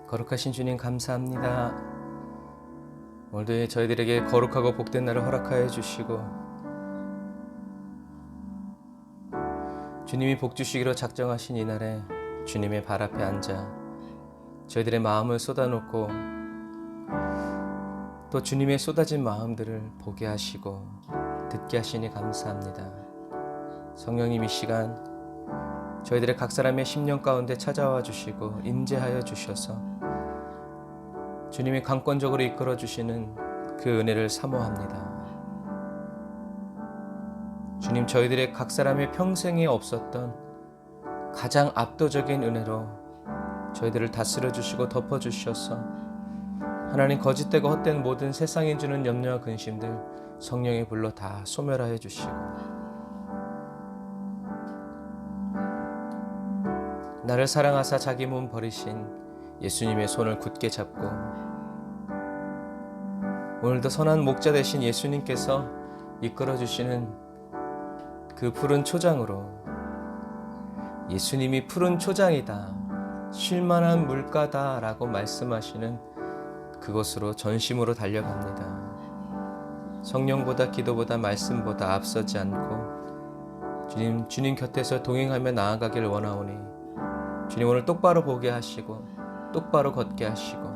거룩하신 주님 감사합니다. 오늘도 저희들에게 거룩하고 복된 날을 허락하여 주시고 주님이 복 주시기로 작정하신 이 날에 주님의 발 앞에 앉아 저희들의 마음을 쏟아놓고 또 주님의 쏟아진 마음들을 보게 하시고 듣게 하시니 감사합니다. 성령님, 이 시간 저희들의 각 사람의 심령 가운데 찾아와 주시고 임재하여 주셔서 주님이 강권적으로 이끌어 주시는 그 은혜를 사모합니다. 주님, 저희들의 각 사람의 평생에 없었던 가장 압도적인 은혜로 저희들을 다스려 주시고 덮어 주셔서 하나님, 거짓되고 헛된 모든 세상이 주는 염려와 근심들 성령의 불로 다 소멸하여 주시고 나를 사랑하사 자기 몸 버리신 예수님의 손을 굳게 잡고 오늘도 선한 목자 되신 예수님께서 이끌어 주시는 그 푸른 초장으로, 예수님이 푸른 초장이다, 쉴만한 물가다 라고 말씀하시는 그곳으로 전심으로 달려갑니다. 성령보다 기도보다 말씀보다 앞서지 않고 주님 곁에서 동행하며 나아가길 원하오니 주님, 오늘 똑바로 보게 하시고 똑바로 걷게 하시고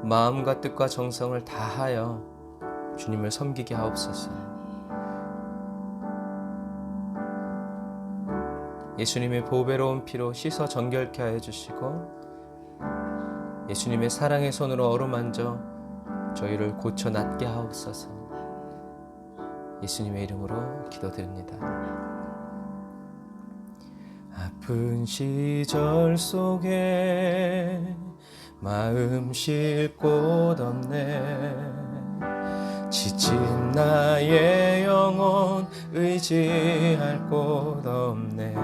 마음과 뜻과 정성을 다하여 주님을 섬기게 하옵소서. 예수님의 보배로운 피로 씻어 정결케 하여 주시고 예수님의 사랑의 손으로 어루만져 저희를 고쳐 낫게 하옵소서. 예수님의 이름으로 기도드립니다. 아픈 시절 속에 마음 쉴 곳 없네. 지친 나의 영혼 의지할 곳 없네.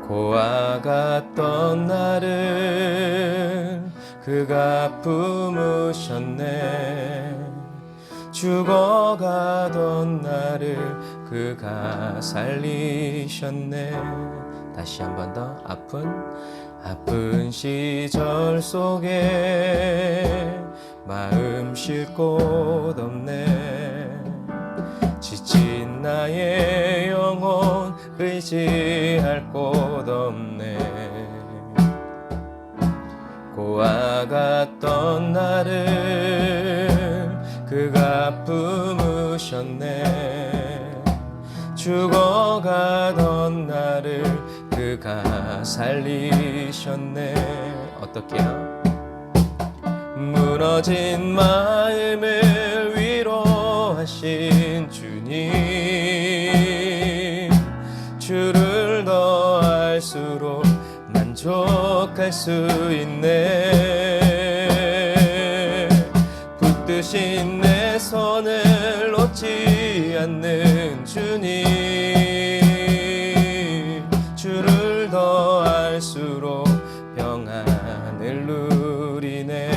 고아 같던 나를 그가 품으셨네. 죽어가던 나를 그가 살리셨네. 다시 한 번 더. 아픈 시절 속에 마음 쉴 곳 없네. 지친 나의 영혼 의지할 곳 없네. 고아 같던 나를 그가 품으셨네. 죽어가던 나를 그가 살리셨네. 어떻게요? 무너진 마음을 위로하신 주님, 주를 더 알수록 만족할 수 있네. 붙드신 내 손을 놓지 않는 주님, 주를 더 알수록 평안을 누리네.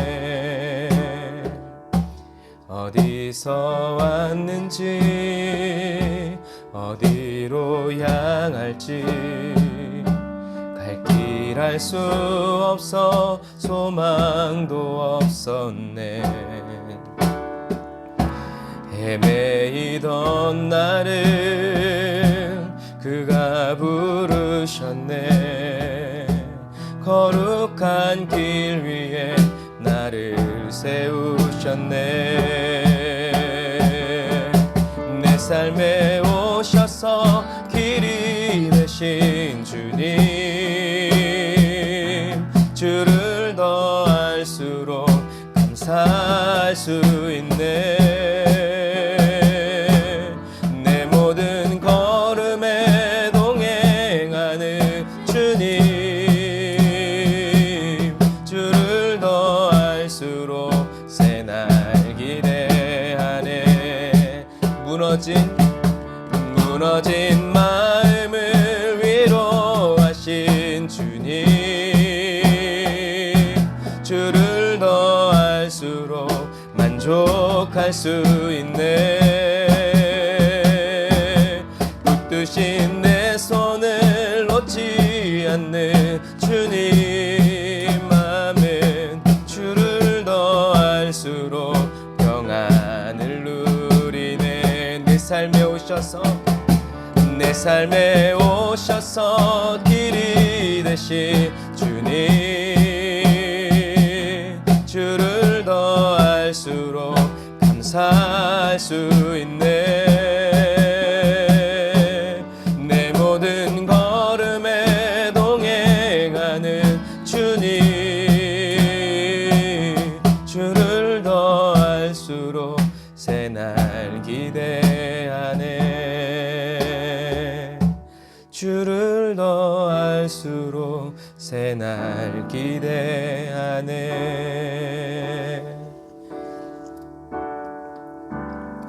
어디서 왔는지 어디로 향할지 갈 길 알 수 없어 소망도 없었네. 헤매이던 나를 그가 부르셨네. 거룩한 길 위에 나를 세우셨네. 내 삶에 오셔서 길이 되신 주님, 주를 더 알수록 감사할 수 있네. 내 모든 걸음에 동행하는 주님, 주를 더 알수록 새날 기대하네. 무너진 마음을 위로하신 주님, 주를 더 알수록 만족할 수 있네. 붙드신 내 손을 놓지 않는 주님 마음은 주를 더할수록 평안을 누리네. 내 삶에 오셔서 내 삶에 오셔서 길이 되신 주님, 주를 더할수록 감사할 수 있네. 내 모든 걸음에 동행하는 주님, 주를 더할수록 새날 기대하네. 주를 더할수록 새날 기대하네.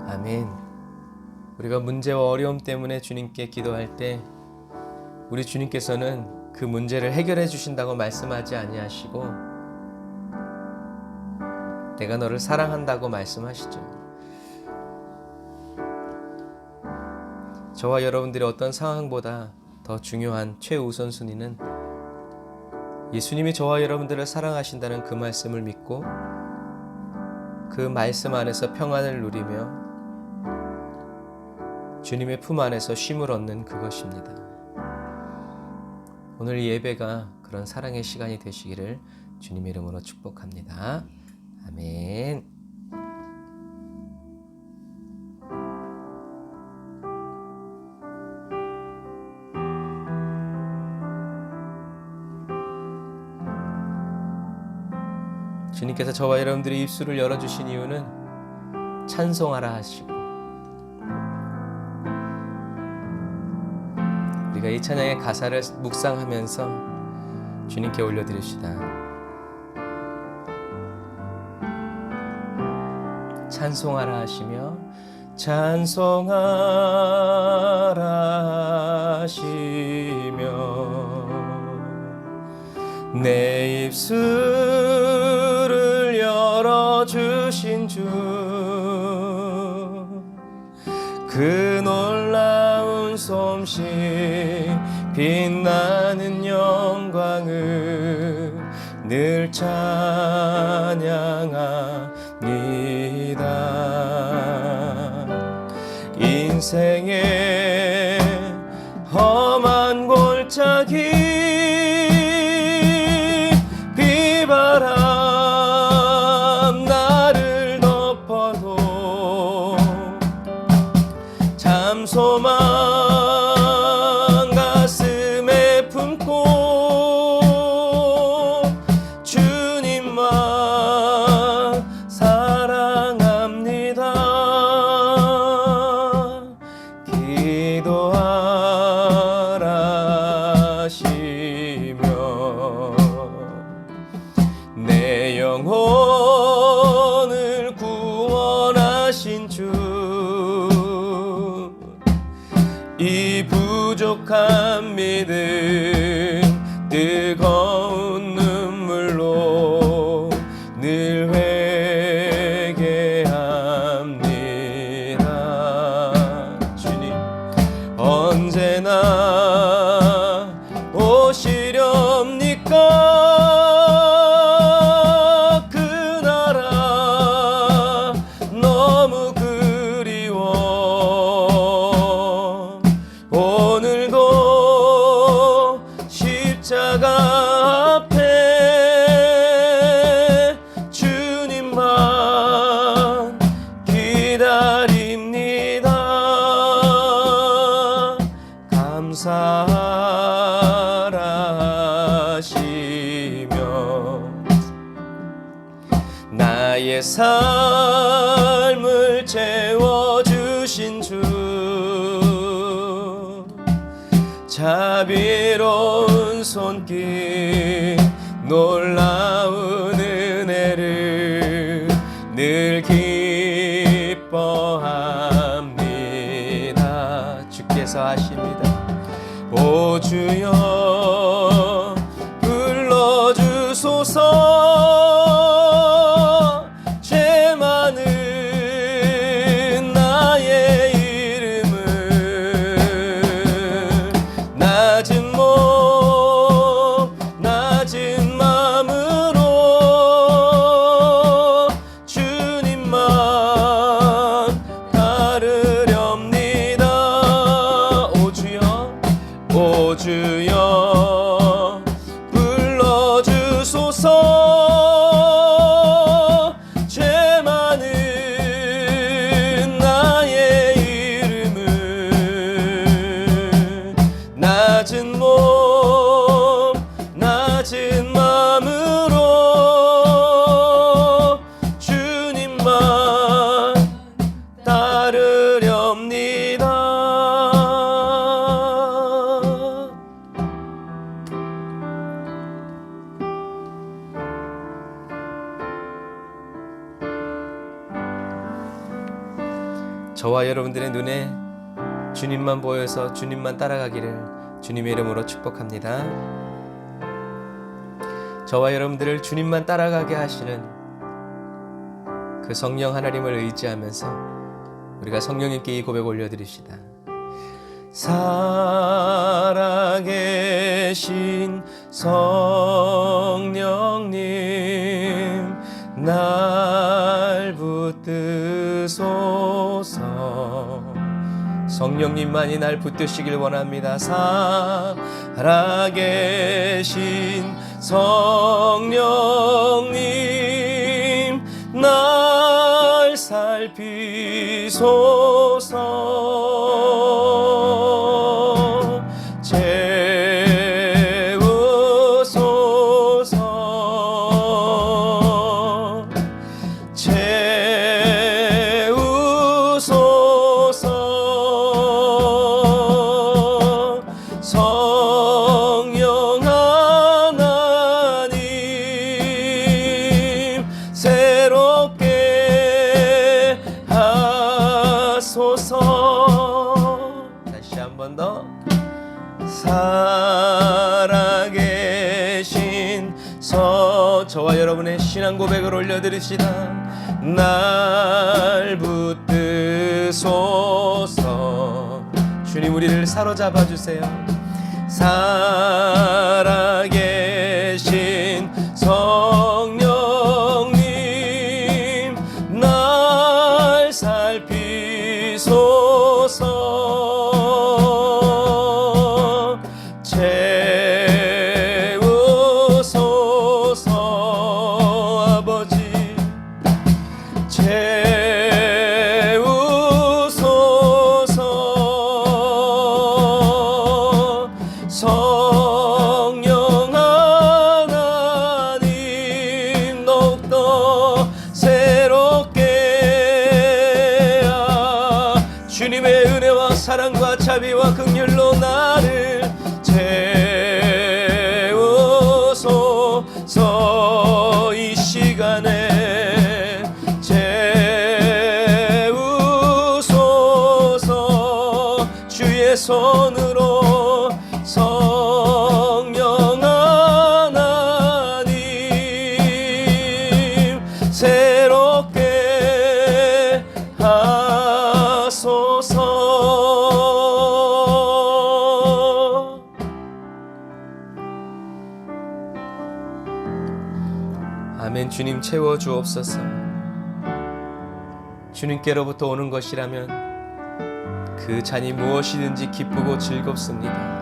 아멘. 우리가 문제와 어려움 때문에 주님께 기도할 때 우리 주님께서는 그 문제를 해결해 주신다고 말씀하지 아니하시고 내가 너를 사랑한다고 말씀하시죠. 저와 여러분들이 어떤 상황보다 더 중요한 최우선순위는 예수님이 저와 여러분들을 사랑하신다는 그 말씀을 믿고 그 말씀 안에서 평안을 누리며 주님의 품 안에서 쉼을 얻는 그것입니다. 오늘 이 예배가 그런 사랑의 시간이 되시기를 주님의 이름으로 축복합니다. 아멘. 주님께서 저와 여러분들의 입술을 열어주신 이유는 찬송하라 하시고 우리가 이 찬양의 가사를 묵상하면서 주님께 올려드립시다. 찬송하라 하시며 찬송하라 하시며 내 입술을 열어주신 주 그 놀라운 솜씨 빛나는 영광을 늘 찬양합니다. 인생의 험한 골짜기 비바람 나를 덮어도 잠소망 가슴에 품고 주님만 사랑합니다. 기도하라 하시며 내 영혼을 구원하신 주 이 부족한 믿음 뜨거운 눈물로 늘 회개합니다. 주님 언제나 오시렵니까? 그 나라 너무 그리워 오늘도 십자가 앞에 주님만 기다립니다. 감사하라 하시며 나의 삶을 채워주신 주 자비로운 손길 놀라운 은혜를 늘 기뻐합니다. 주께서 하십니다. 오 주여 불러주소서 죄 많은 나의 이름을 낮은 몸 오 주여 불러주소서. 죄 많은 나의 이름을 낮은 몸 낮은 마음으로 주님만 따르렵니다. 저와 여러분들의 눈에 주님만 보여서 주님만 따라가기를 주님의 이름으로 축복합니다. 저와 여러분들을 주님만 따라가게 하시는 그 성령 하나님을 의지하면서 우리가 성령님께 이 고백 올려드립시다. 살아계신 성령님 날 붙드소서. 성령님만이 날 붙드시길 원합니다. 살아계신 성령님 날 살피소서. 채우소서. 채우소서. 성령 하나님 새롭게 하소서. 다시 한 번 더. 살아계신 저와 여러분의 신앙 고백을 올려드립시다. 날 붙드소서. 주님 우리를 사로잡아 주세요. 살아계신 성령님 날 살피소서. 채우소서. 아버지 채우소서. 성령 하나님 더욱더 새롭게 주님의 은혜와 사랑과 자비와 긍휼로 나를 채우소서. 이 시간에 채우소서. 주의 손으로 성령 하나님 새롭게 하소서. 아멘. 주님 채워 주옵소서. 주님께로부터 오는 것이라면 그 잔이 무엇이든지 기쁘고 즐겁습니다.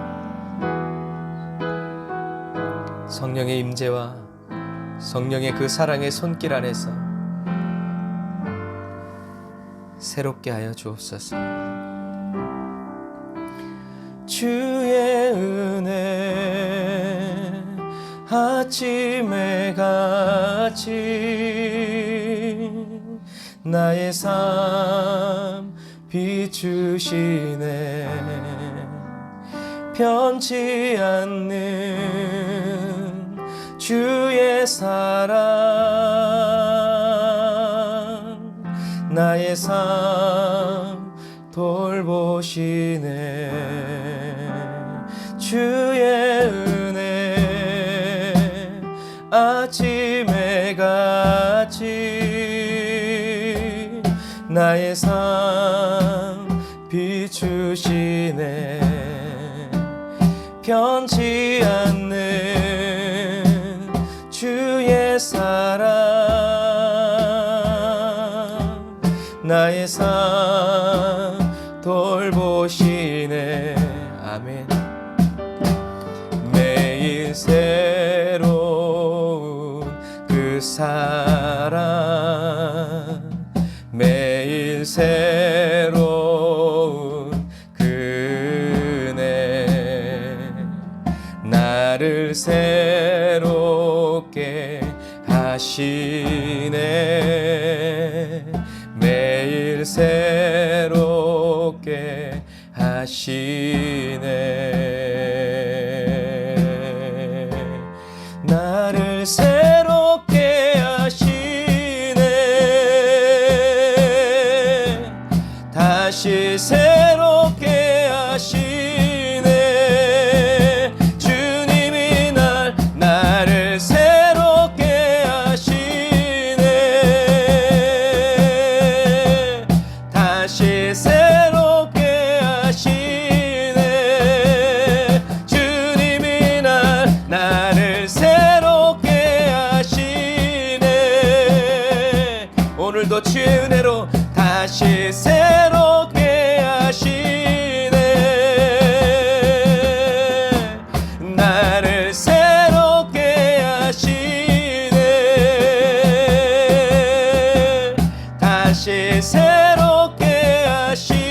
성령의 임재와 성령의 그 사랑의 손길 안에서 새롭게 하여 주옵소서. 주의 은혜 아침에 같이 나의 삶 비추시네. 변치 않는 주의 사랑 나의 삶 돌보시네. 주의 은혜 아침에 같이 나의 삶 비추시네. 변치 않는 주의 사랑 나의 삶 돌보시네. 아멘. 사랑 매일 새로운 그네 나를 새롭게 하시네 매일 새롭게 하시네 나를 새롭게 하시네 다시 새롭게 하시네 주님이 나를 새롭게 하시네 다시 새롭게 하시네 주님이 나를 새롭게 하시네 오늘도 주의 은혜로 다시 새롭게 하시네 나를 새롭게 하시네 다시 새롭게 하시네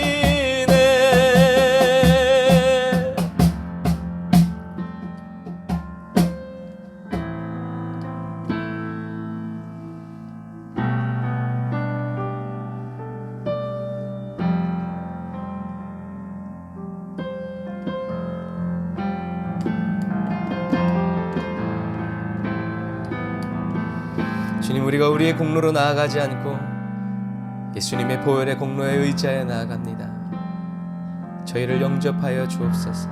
주님 우리가 우리의 공로로 나아가지 않고 예수님의 보혈의 공로에 의지하여 나아갑니다. 저희를 영접하여 주옵소서.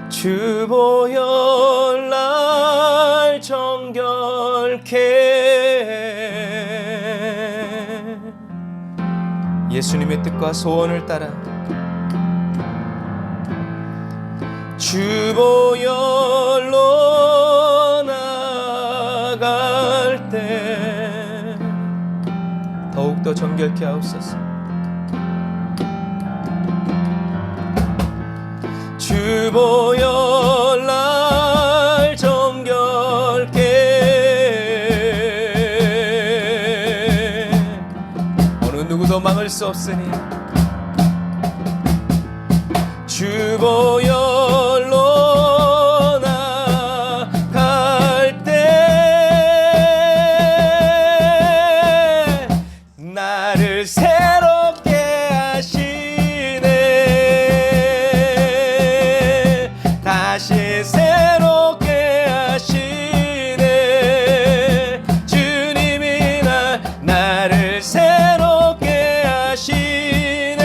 주 보혈 날 정결케 예수님의 뜻과 소원을 따라 주 보혈로 나아갈 때 더욱더 정결케 하옵소서. 주 보혈 날 정결케 어느 누구도 막을 수 없으니 주 보혈로 나갈 때 나를 새롭게 하시네 다시 새롭게 하시네 주님이 나를 새롭게 하시네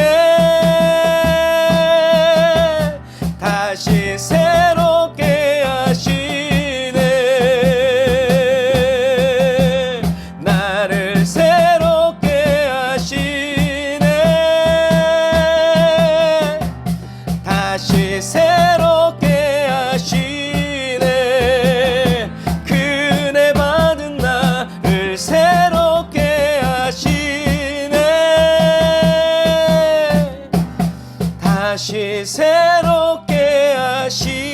다시 새롭게 하시네 나를 새롭게 하시네 다시 새롭게 하시네 그네 받은 나를 새롭게 하시네 다시 새롭게 하시네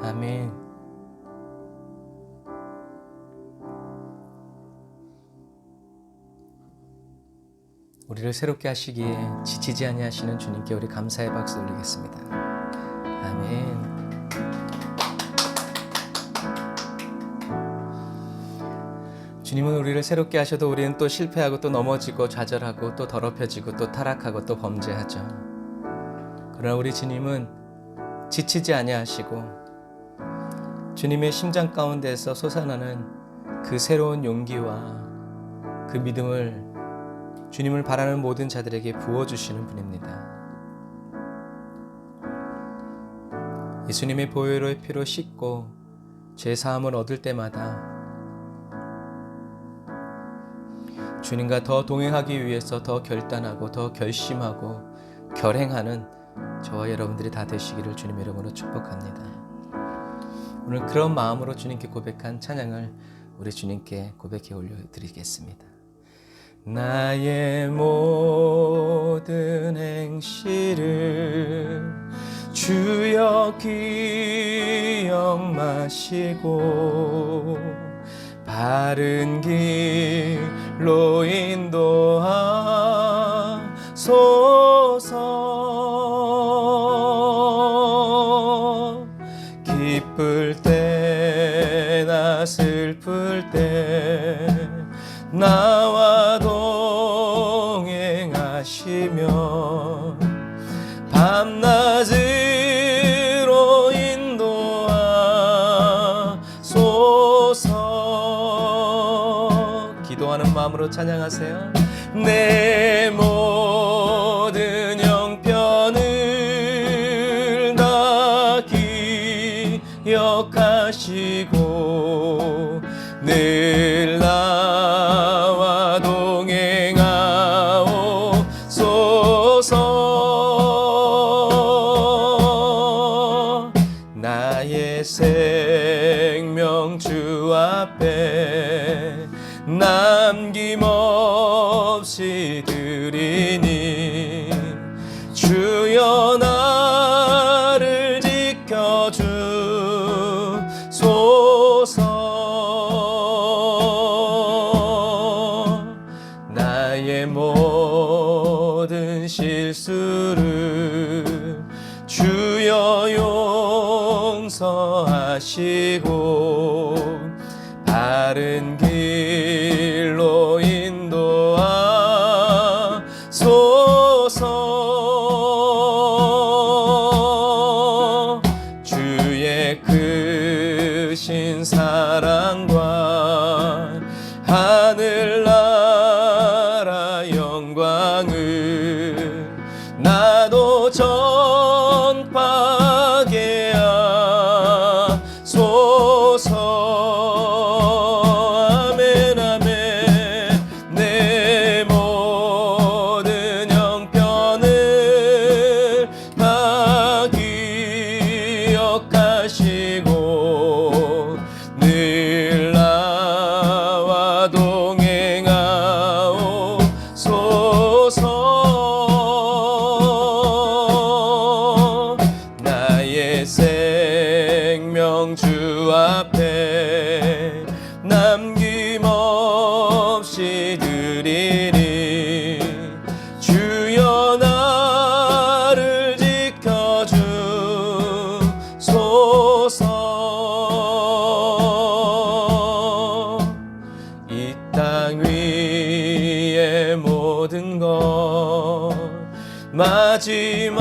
아멘. 우리를 새롭게 하시기에 지치지 아니하시는 주님께 우리 감사의 박수 올리겠습니다. 아멘. 주님은 우리를 새롭게 하셔도 우리는 또 실패하고 또 넘어지고 좌절하고 또 더럽혀지고 또 타락하고 또 범죄하죠. 그러나 우리 주님은 지치지 아니하시고 주님의 심장 가운데서 솟아나는 그 새로운 용기와 그 믿음을 주님을 바라는 모든 자들에게 부어주시는 분입니다. 예수님의 보혈의 피로 씻고 죄 사함을 얻을 때마다 주님과 더 동행하기 위해서 더 결단하고 더 결심하고 결행하는 저와 여러분들이 다 되시기를 주님의 이름으로 축복합니다. 오늘 그런 마음으로 주님께 고백한 찬양을 우리 주님께 고백해 올려드리겠습니다. 나의 모든 행실을 주여 기억마시고 바른 길로 인도하소서. 기쁠 때나 슬플 때 나와 동행하시며 밤낮으로 인도하소서. 기도하는 마음으로 찬양하세요. 내 모든 형편을 다 기억하시고 늘 나와 동행하옵소서. 나의 생명 주 앞에 남김없이 드리니 주여 나를 지켜주소서. 나의 모든 실수를 주여 용서하시고 바른 길로 인도하소서. 주의 크신 사랑과 하늘나라 영광을 나도 전파하게 하소서. 아멘 아멘. 내 모든 형편을 다 기억하시고 늘 나와 동행하옵소서. 나의 생명 주 앞에 남김없이 드리니 주여 나를 지켜주소서. 이 땅 위의 모든 것 마지막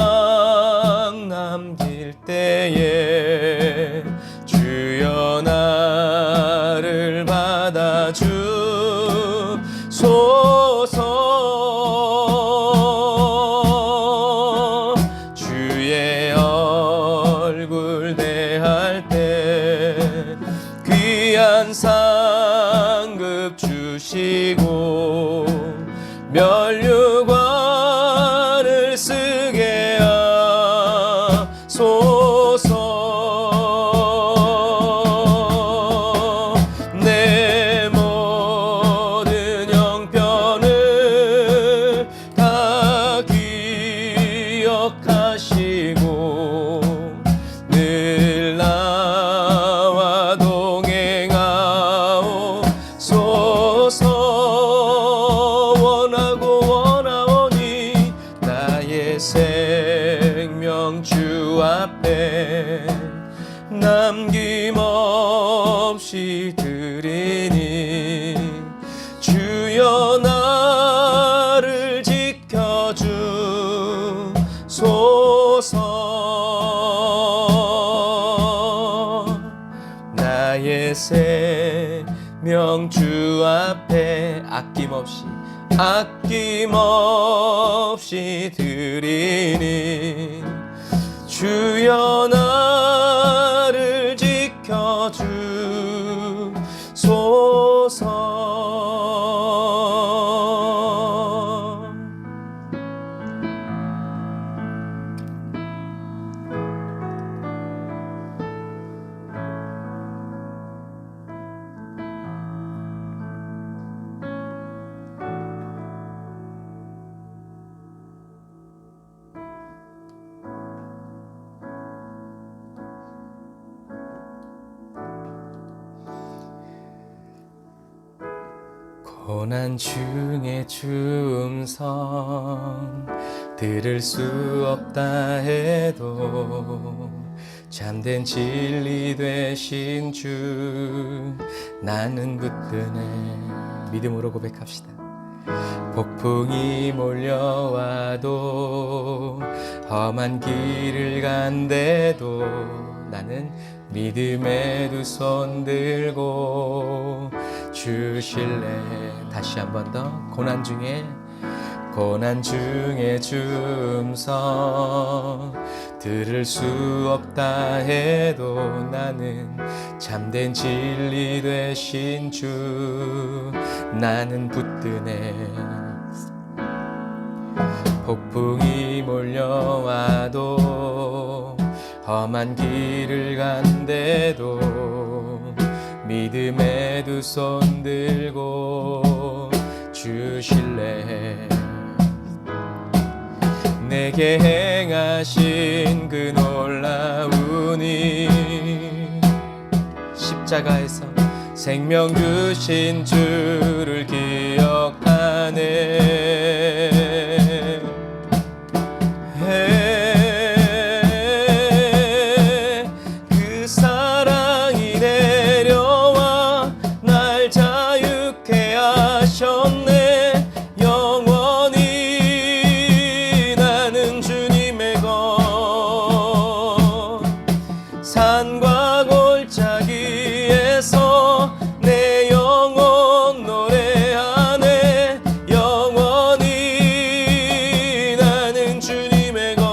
남길 때에 주여 나를 받아주소서. 주의 얼굴 대할 때 귀한 상급 주시고 면류관을 쓰게 하소서. 내 모든 형편을 다 기억하시고 늘 나와 동행하옵소서. 명주 앞에 아낌없이 드리니 주여 나를 지켜주소서. 고난 중에 주 음성 들을 수 없다 해도 참된 진리 되신 주 나는 붙드네. 믿음으로 고백합시다. 폭풍이 몰려와도 험한 길을 간대도 나는 믿음에 두 손 들고 주실래. 다시 한 번 더. 고난 중에 주 음성 들을 수 없다 해도 나는 참된 진리 되신 주 나는 붙드네. 폭풍이 몰려와도 험한 길을 간대도 믿음에 두 손 들고 주실래. 내게 행하신 그 놀라운 일 십자가에서 생명 주신 주를 기억하네. 그 사랑이 내려와 날 자유케 하셨네. 영원히 나는 주님의 것. 산과 골짜기에서 내 영혼 노래하네. 영원히 나는 주님의 것.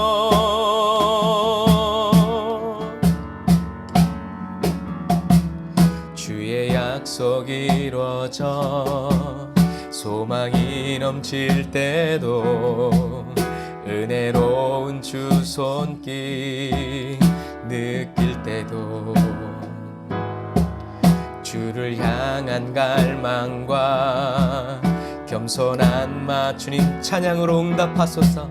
주의 약속이 이루어져 소망이 넘칠 때도 은혜로운 주 손길 느낄 때도 주를 향한 갈망과 겸손한 맞추님 찬양으로 응답하소서.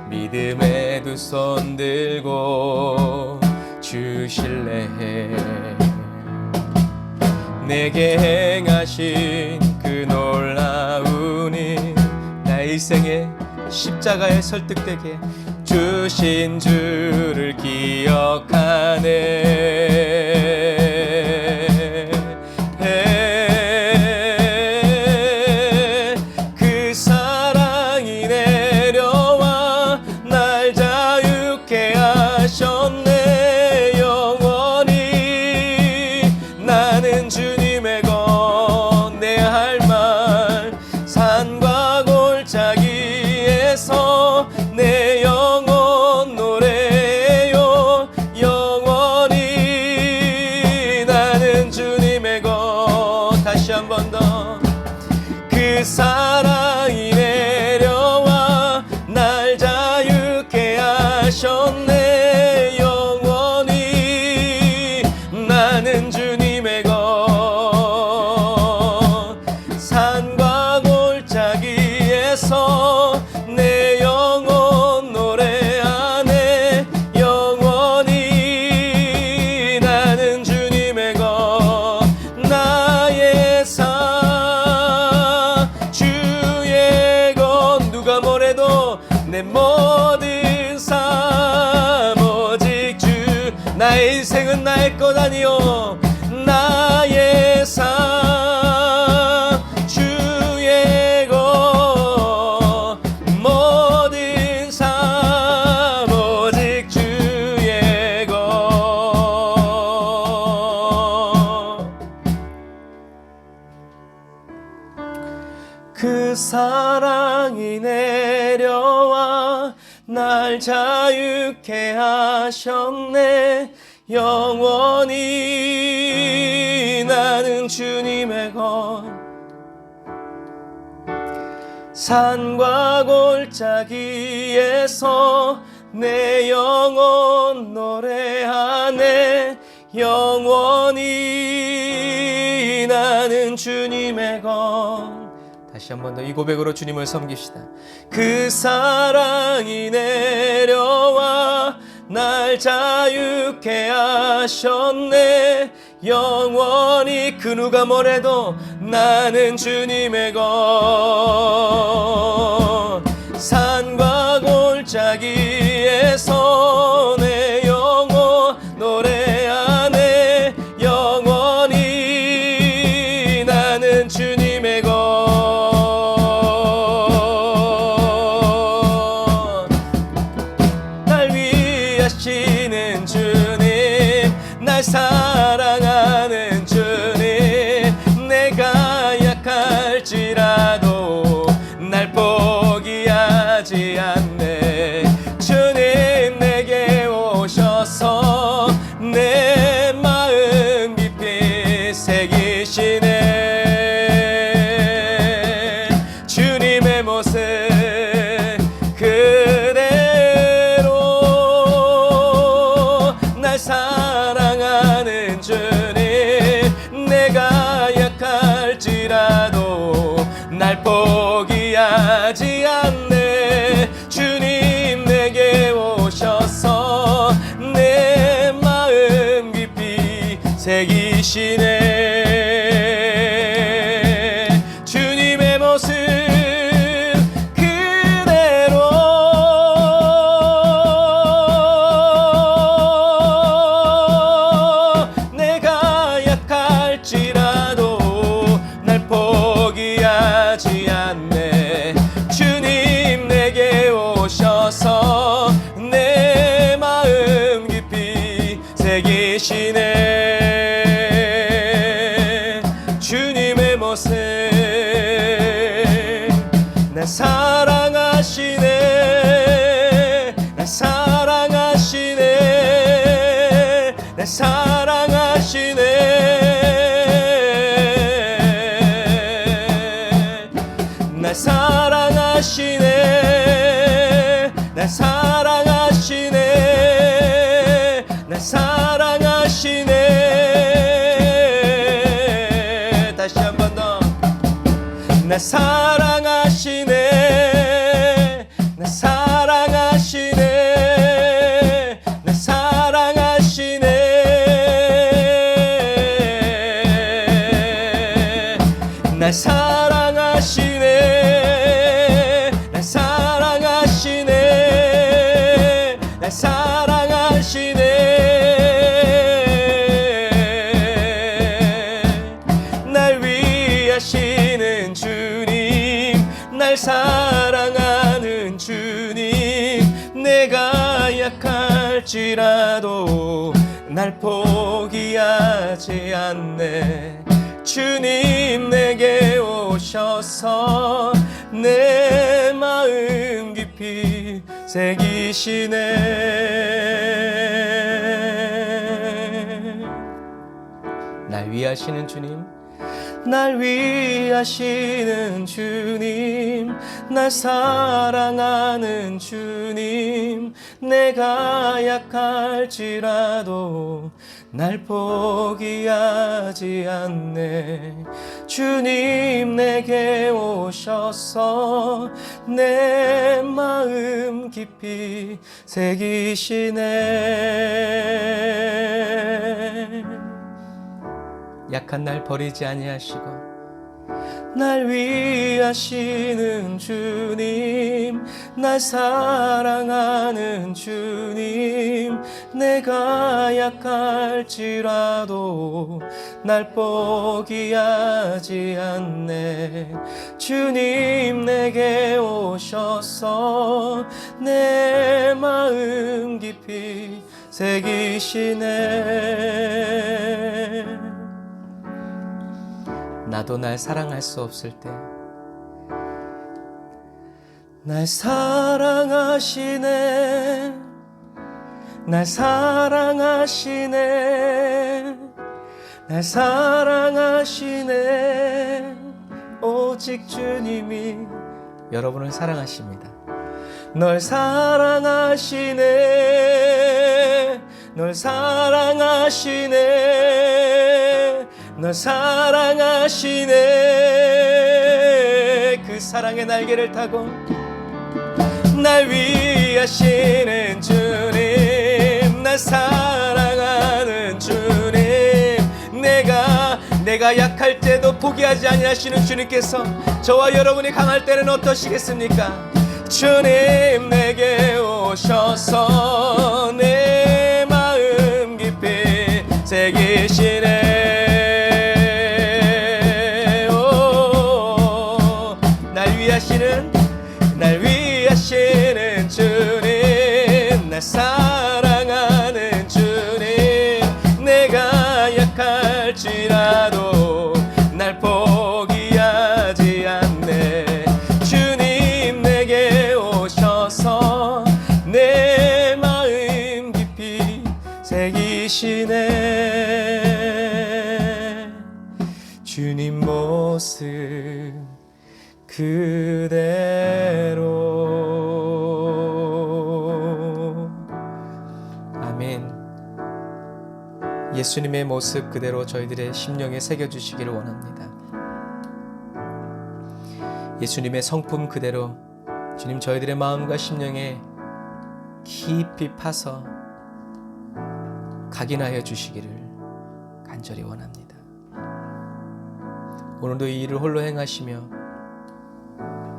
믿음에 두 손 들고 주실래. 내게 행하신 그 놀라운 일 나의 일생에 십자가에 설득되게 주신 주를 기억하네. 그 사랑이 내려와 날 자유케 하셨네. 영원히 나는 주님의 것. 내 할 말 산과 골짜기에서 내 영혼 노래요. 영원히 나는 주님의 것. 다시 한 번 더. 그 사랑이 내려와 날 자유케 하셨네. 영원히 나는 주님의 것. 산과 골짜기에서 내 영혼 노래하네. 영원히 나는 주님의 것. 나의 삶 주의 그 사랑이 내려와 날 자유케 하셨네. 영원히 나는 주님의 것. 산과 골짜기에서 내 영혼 노래하네. 영원히 나는 주님의 것. 다시 한 번 더 이 고백으로 주님을 섬깁시다. 그 사랑이 내려와 날 자유케 하셨네. 영원히 그 누가 뭐래도 나는 주님의 것. 산과 골짜기에서 내 영혼 노래하네. 영원히 나는 주님의 것. 날 위하시는 주님, 날 사랑하는 주님, 내가 약할지라도 날 포기하지 않네. 주님 내게 오셔서 내 마음 깊이 새기시네. 주님의 모습 그대로 날 사랑하는 주님, 내가 약할지라도 날 포기하지 않네. 주님 내게 오셔서 내 마음 깊이 새기시네. 주님의 모습 그대로 내가 약할지라도 날 포기하지 않네. 주님 내게 오셔서 내 마음 깊이 새기시네. 주님의 모습 날 사랑하시네. 날 사랑하시네. 날 사랑하시네. 날 사랑하시네. 날 사랑하시네. 날 사랑하시네. 다시 한 번 더. 날 사랑하시네. 날 사랑하시네. 날 사랑하시네. 날 사랑하시네. 날 사랑하시네. 날 사랑하시네. 날 위하시는 주님, 날 사랑하는 주님, 내가 약할지라도 날 포기하지 않네. 주님 내게 오셔서 내 마음 깊이 새기시네. 날 위하시는 주님, 날 위하시는 주님, 날 사랑하는 주님, 내가 약할지라도 날 포기하지 않네. 주님 내게 오셔서 내 마음 깊이 새기시네. 약한 날 버리지 아니하시고 날 위하시는 주님, 날 사랑하는 주님, 내가 약할지라도 날 포기하지 않네. 주님 내게 오셔서 내 마음 깊이 새기시네. 나도 날 사랑할 수 없을 때 날 사랑하시네, 날 사랑하시네, 날 사랑하시네. 오직 주님이 여러분을 사랑하십니다. 널 사랑하시네, 널 사랑하시네, 널 사랑하시네. 그 사랑의 날개를 타고 날 위하시는 주님, 날 사랑하는 주님, 내가 약할 때도 포기하지 아니하시는 주님께서 저와 여러분이 강할 때는 어떠시겠습니까? 주님 내게 오셔서 내 마음 깊이 새기시네. 날 위하시는 주님, 날 사랑하는 주님, 내가 약할지라도 날 포기하지 않네. 주님 내게 오셔서 내 마음 깊이 새기시네. 주님 모습 그대로. 아멘. 예수님의 모습 그대로 저희들의 심령에 새겨주시기를 원합니다. 예수님의 성품 그대로 주님 저희들의 마음과 심령에 깊이 파서 각인하여 주시기를 간절히 원합니다. 오늘도 이 일을 홀로 행하시며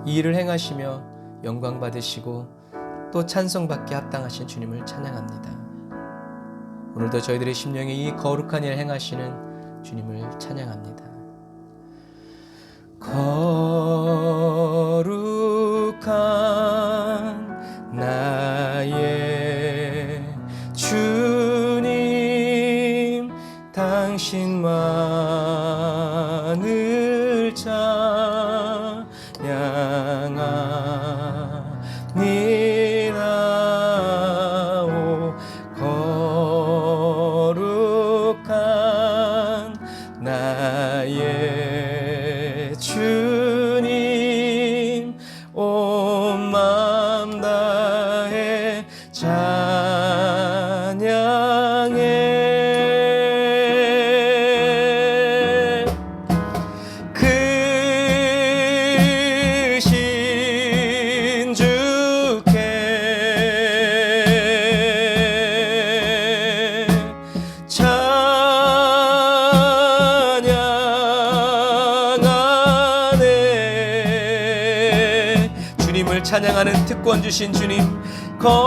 이 일을 행하시며 영광 받으시고 또 찬송받기 합당하신 주님을 찬양합니다. 오늘도 저희들의 심령에 이 거룩한 일을 행하시는 주님을 찬양합니다. 거룩한 나의 주님, 당신만을 찬양하니라. 거룩한 나의 주님, 온 마음 다해 찬양해. 크신 주께 찬양하네. 주님을 찬양하는 특권 주신 주님, 거룩하고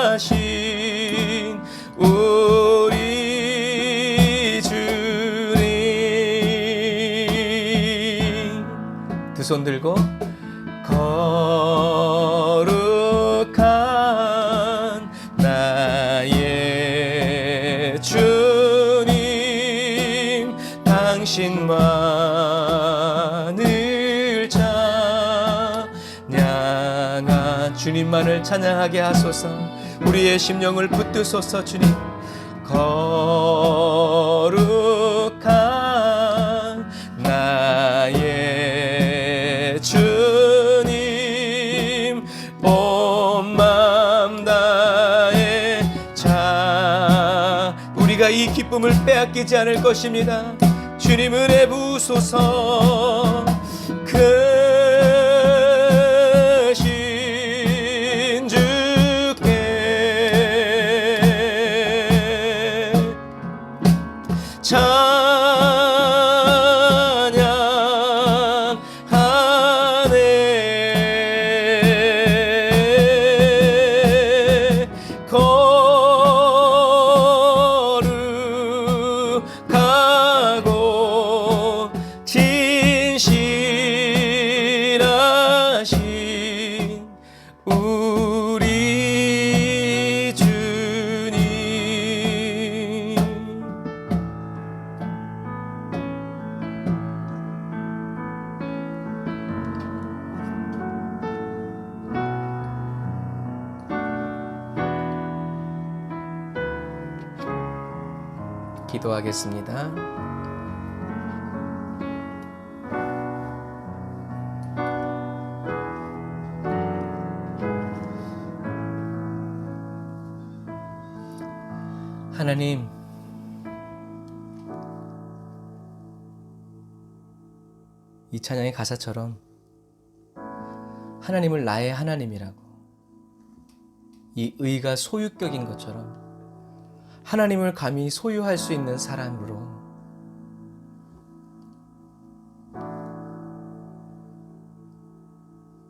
진실하신 우리 주님. 두 손 들고 거룩한 나의 주님, 당신만을 찬양하. 주님만을 찬양하게 하소서. 우리의 심령을 붙드소서. 주님, 거룩한 나의 주님, 온 마음 다해 우리가 이 기쁨을 빼앗기지 않을 것입니다. 주님 은혜 부으소서. 크신 주께 찬양하네. 거룩하고 진실 기도하겠습니다. 하나님, 이 찬양의 가사처럼 하나님을 나의 하나님이라고, 이 의가 소유격인 것처럼 하나님을 감히 소유할 수 있는 사람으로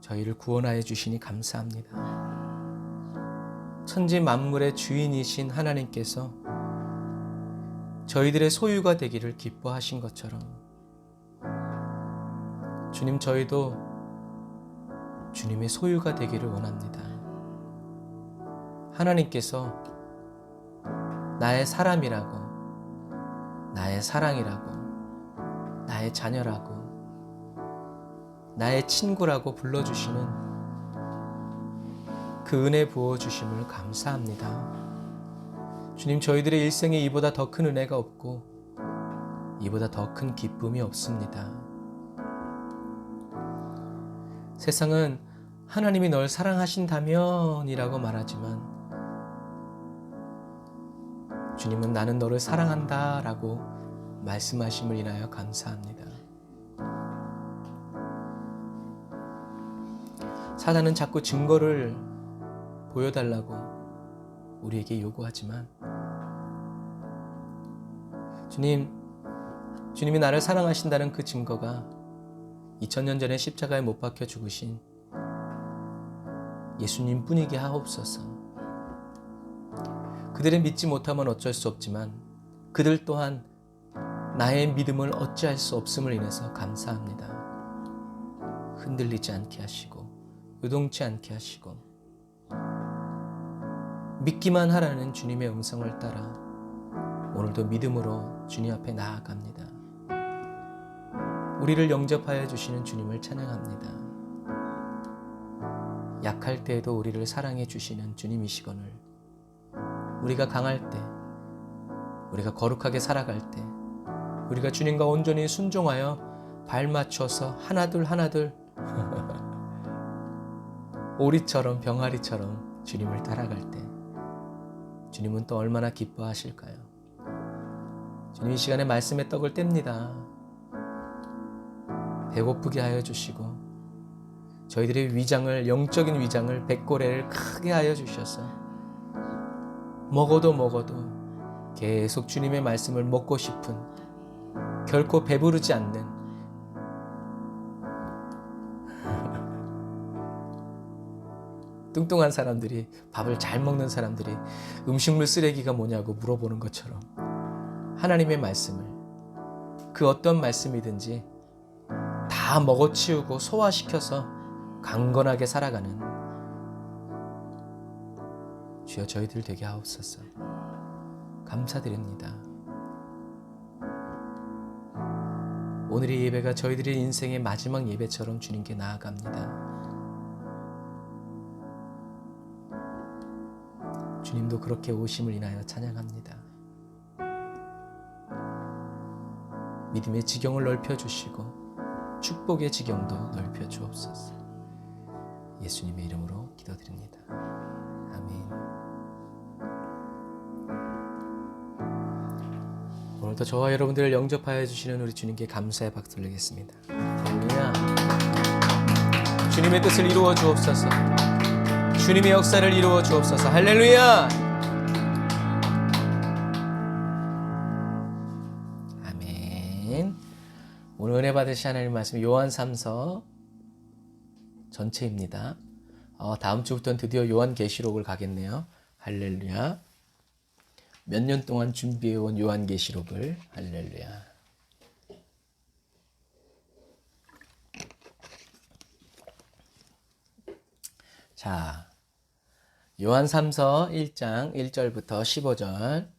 저희를 구원하여 주시니 감사합니다. 천지 만물의 주인이신 하나님께서 저희들의 소유가 되기를 기뻐하신 것처럼 주님, 저희도 주님의 소유가 되기를 원합니다. 하나님께서 나의 사람이라고, 나의 사랑이라고, 나의 자녀라고, 나의 친구라고 불러주시는 그 은혜 부어주심을 감사합니다. 주님, 저희들의 일생에 이보다 더 큰 은혜가 없고 이보다 더 큰 기쁨이 없습니다. 세상은 하나님이 널 사랑하신다면 이라고 말하지만 주님은 나는 너를 사랑한다 라고 말씀하심을 인하여 감사합니다. 사단은 자꾸 증거를 보여달라고 우리에게 요구하지만 주님이 나를 사랑하신다는 그 증거가 2000년 전에 십자가에 못 박혀 죽으신 예수님 뿐이게 하옵소서. 그들의 믿지 못함은 어쩔 수 없지만 그들 또한 나의 믿음을 어찌할 수 없음을 인해서 감사합니다. 흔들리지 않게 하시고 요동치 않게 하시고 믿기만 하라는 주님의 음성을 따라 오늘도 믿음으로 주님 앞에 나아갑니다. 우리를 영접하여 주시는 주님을 찬양합니다. 약할 때에도 우리를 사랑해 주시는 주님이시거늘 우리가 강할 때, 우리가 거룩하게 살아갈 때, 우리가 주님과 온전히 순종하여 발 맞춰서 하나둘 오리처럼 병아리처럼 주님을 따라갈 때 주님은 또 얼마나 기뻐하실까요? 주님, 이 시간에 말씀의 떡을 뗍니다. 배고프게 하여 주시고 저희들의 위장을, 영적인 위장을, 백고래를 크게 하여 주셔서 먹어도 계속 주님의 말씀을 먹고 싶은, 결코 배부르지 않는 뚱뚱한 사람들이, 밥을 잘 먹는 사람들이 음식물 쓰레기가 뭐냐고 물어보는 것처럼 하나님의 말씀을, 그 어떤 말씀이든지 다 먹어치우고 소화시켜서 강건하게 살아가는 주여 저희들 되게 하옵소서. 감사드립니다. 오늘의 예배가 저희들의 인생의 마지막 예배처럼 주님께 나아갑니다. 주님도 그렇게 오심을 인하여 찬양합니다. 믿음의 지경을 넓혀주시고 축복의 지경도 넓혀주옵소서. 예수님의 이름으로 기도드립니다. 아멘. 오늘도 저와 여러분들을 영접하여 주시는 우리 주님께 감사의 박수 드리겠습니다. 할렐루야. 주님의 뜻을 이루어 주옵소서. 주님의 역사를 이루어 주옵소서. 할렐루야. 아멘. 오늘 은혜 받으신 하나님 말씀 요한 3서 전체입니다. 다음 주부터는 드디어 요한 계시록을 가겠네요. 할렐루야. 몇 년 동안 준비해온 요한 계시록을, 할렐루야. 자, 요한 3서 1장 1절부터 15절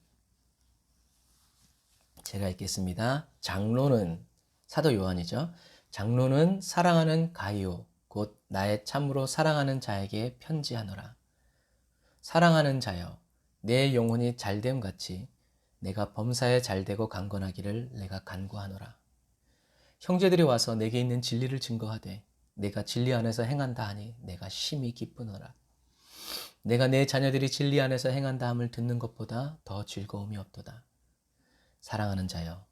제가 읽겠습니다. 장로는, 사도 요한이죠. 장로는 사랑하는 가이오 곧 나의 참으로 사랑하는 자에게 편지하노라. 사랑하는 자여, 내 영혼이 잘됨같이 내가 범사에 잘되고 강건하기를 내가 간구하노라. 형제들이 와서 내게 있는 진리를 증거하되 내가 진리 안에서 행한다 하니 내가 심히 기쁘노라. 내가 내 자녀들이 진리 안에서 행한다 함을 듣는 것보다 더 즐거움이 없도다. 사랑하는 자여,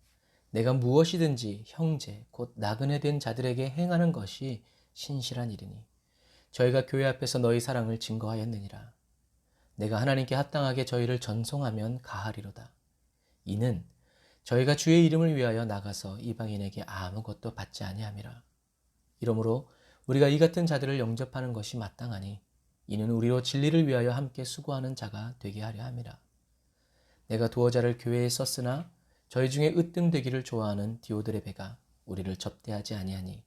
내가 무엇이든지 형제 곧 나그네 된 자들에게 행하는 것이 신실한 일이니 저희가 교회 앞에서 너희 사랑을 증거하였느니라. 내가 하나님께 합당하게 저희를 전송하면 가하리로다. 이는 저희가 주의 이름을 위하여 나가서 이방인에게 아무것도 받지 아니함이라. 이러므로 우리가 이 같은 자들을 영접하는 것이 마땅하니 이는 우리로 진리를 위하여 함께 수고하는 자가 되게 하려 함이라. 내가 두어자를 교회에 썼으나 저희 중에 으뜸되기를 좋아하는 디오드레베가 우리를 접대하지 아니하니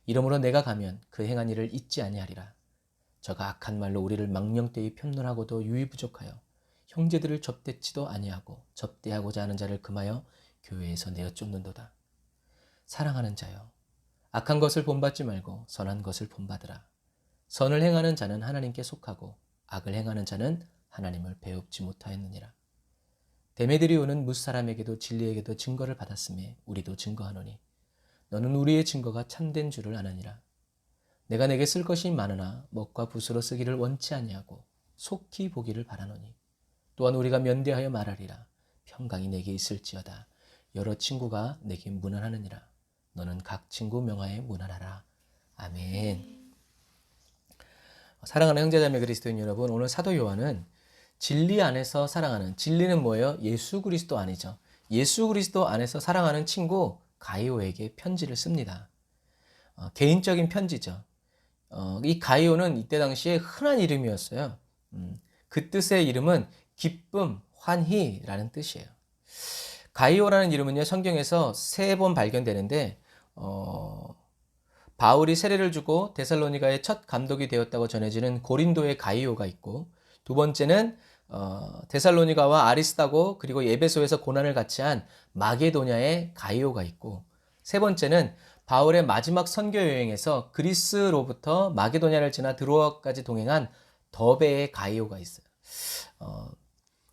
이러므로 내가 가면 그 행한 일을 잊지 아니하리라. 저가 악한 말로 우리를 망령되이 편론하고도 유의부족하여 형제들을 접대치도 아니하고 접대하고자 하는 자를 금하여 교회에서 내어 쫓는도다. 사랑하는 자여, 악한 것을 본받지 말고 선한 것을 본받으라. 선을 행하는 자는 하나님께 속하고 악을 행하는 자는 하나님을 배웁지 못하였느니라. 데메드리오는 뭇사람에게도 진리에게도 증거를 받았음에 우리도 증거하노니 너는 우리의 증거가 참된 줄을 아느니라. 내가 내게 쓸 것이 많으나 먹과 붓으로 쓰기를 원치 아니하고 속히 보기를 바라노니 또한 우리가 면대하여 말하리라. 평강이 내게 있을지어다. 여러 친구가 내게 문안하느니라. 너는 각 친구 명하에 문안하라. 아멘. 사랑하는 형제자매 그리스도인 여러분, 오늘 사도 요한은 진리 안에서 사랑하는, 진리는 뭐예요? 예수 그리스도 안이죠. 예수 그리스도 안에서 사랑하는 친구 가이오에게 편지를 씁니다. 개인적인 편지죠. 이 가이오는 이때 당시에 흔한 이름이었어요. 그 뜻의 이름은 기쁨, 환희라는 뜻이에요. 가이오라는 이름은요, 성경에서 3번 발견되는데, 바울이 세례를 주고 데살로니가의 첫 감독이 되었다고 전해지는 고린도의 가이오가 있고, 두 번째는 데살로니가와 아리스다고 그리고 에베소에서 고난을 같이 한 마게도냐의 가이오가 있고, 세 번째는 바울의 마지막 선교 여행에서 그리스로부터 마게도냐를 지나 드로아까지 동행한 더베의 가이오가 있어요.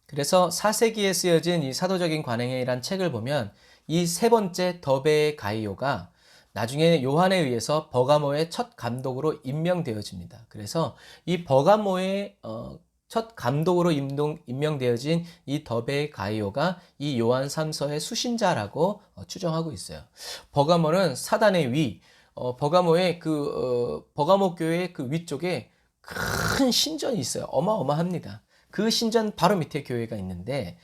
그래서 4세기에 쓰여진 이 사도적인 관행이란 책을 보면 이 세 번째 더베의 가이오가 나중에 요한에 의해서 버가모의 첫 감독으로 임명되어집니다. 그래서 이 버가모의 첫 감독으로 임명되어진 이 더베의 가이오가 이 요한 3서의 수신자라고 추정하고 있어요. 버가모는 사단의 위, 버가모의 버가모 교회의 그 위쪽에 큰 신전이 있어요. 어마어마합니다. 그 신전 바로 밑에 교회가 있는데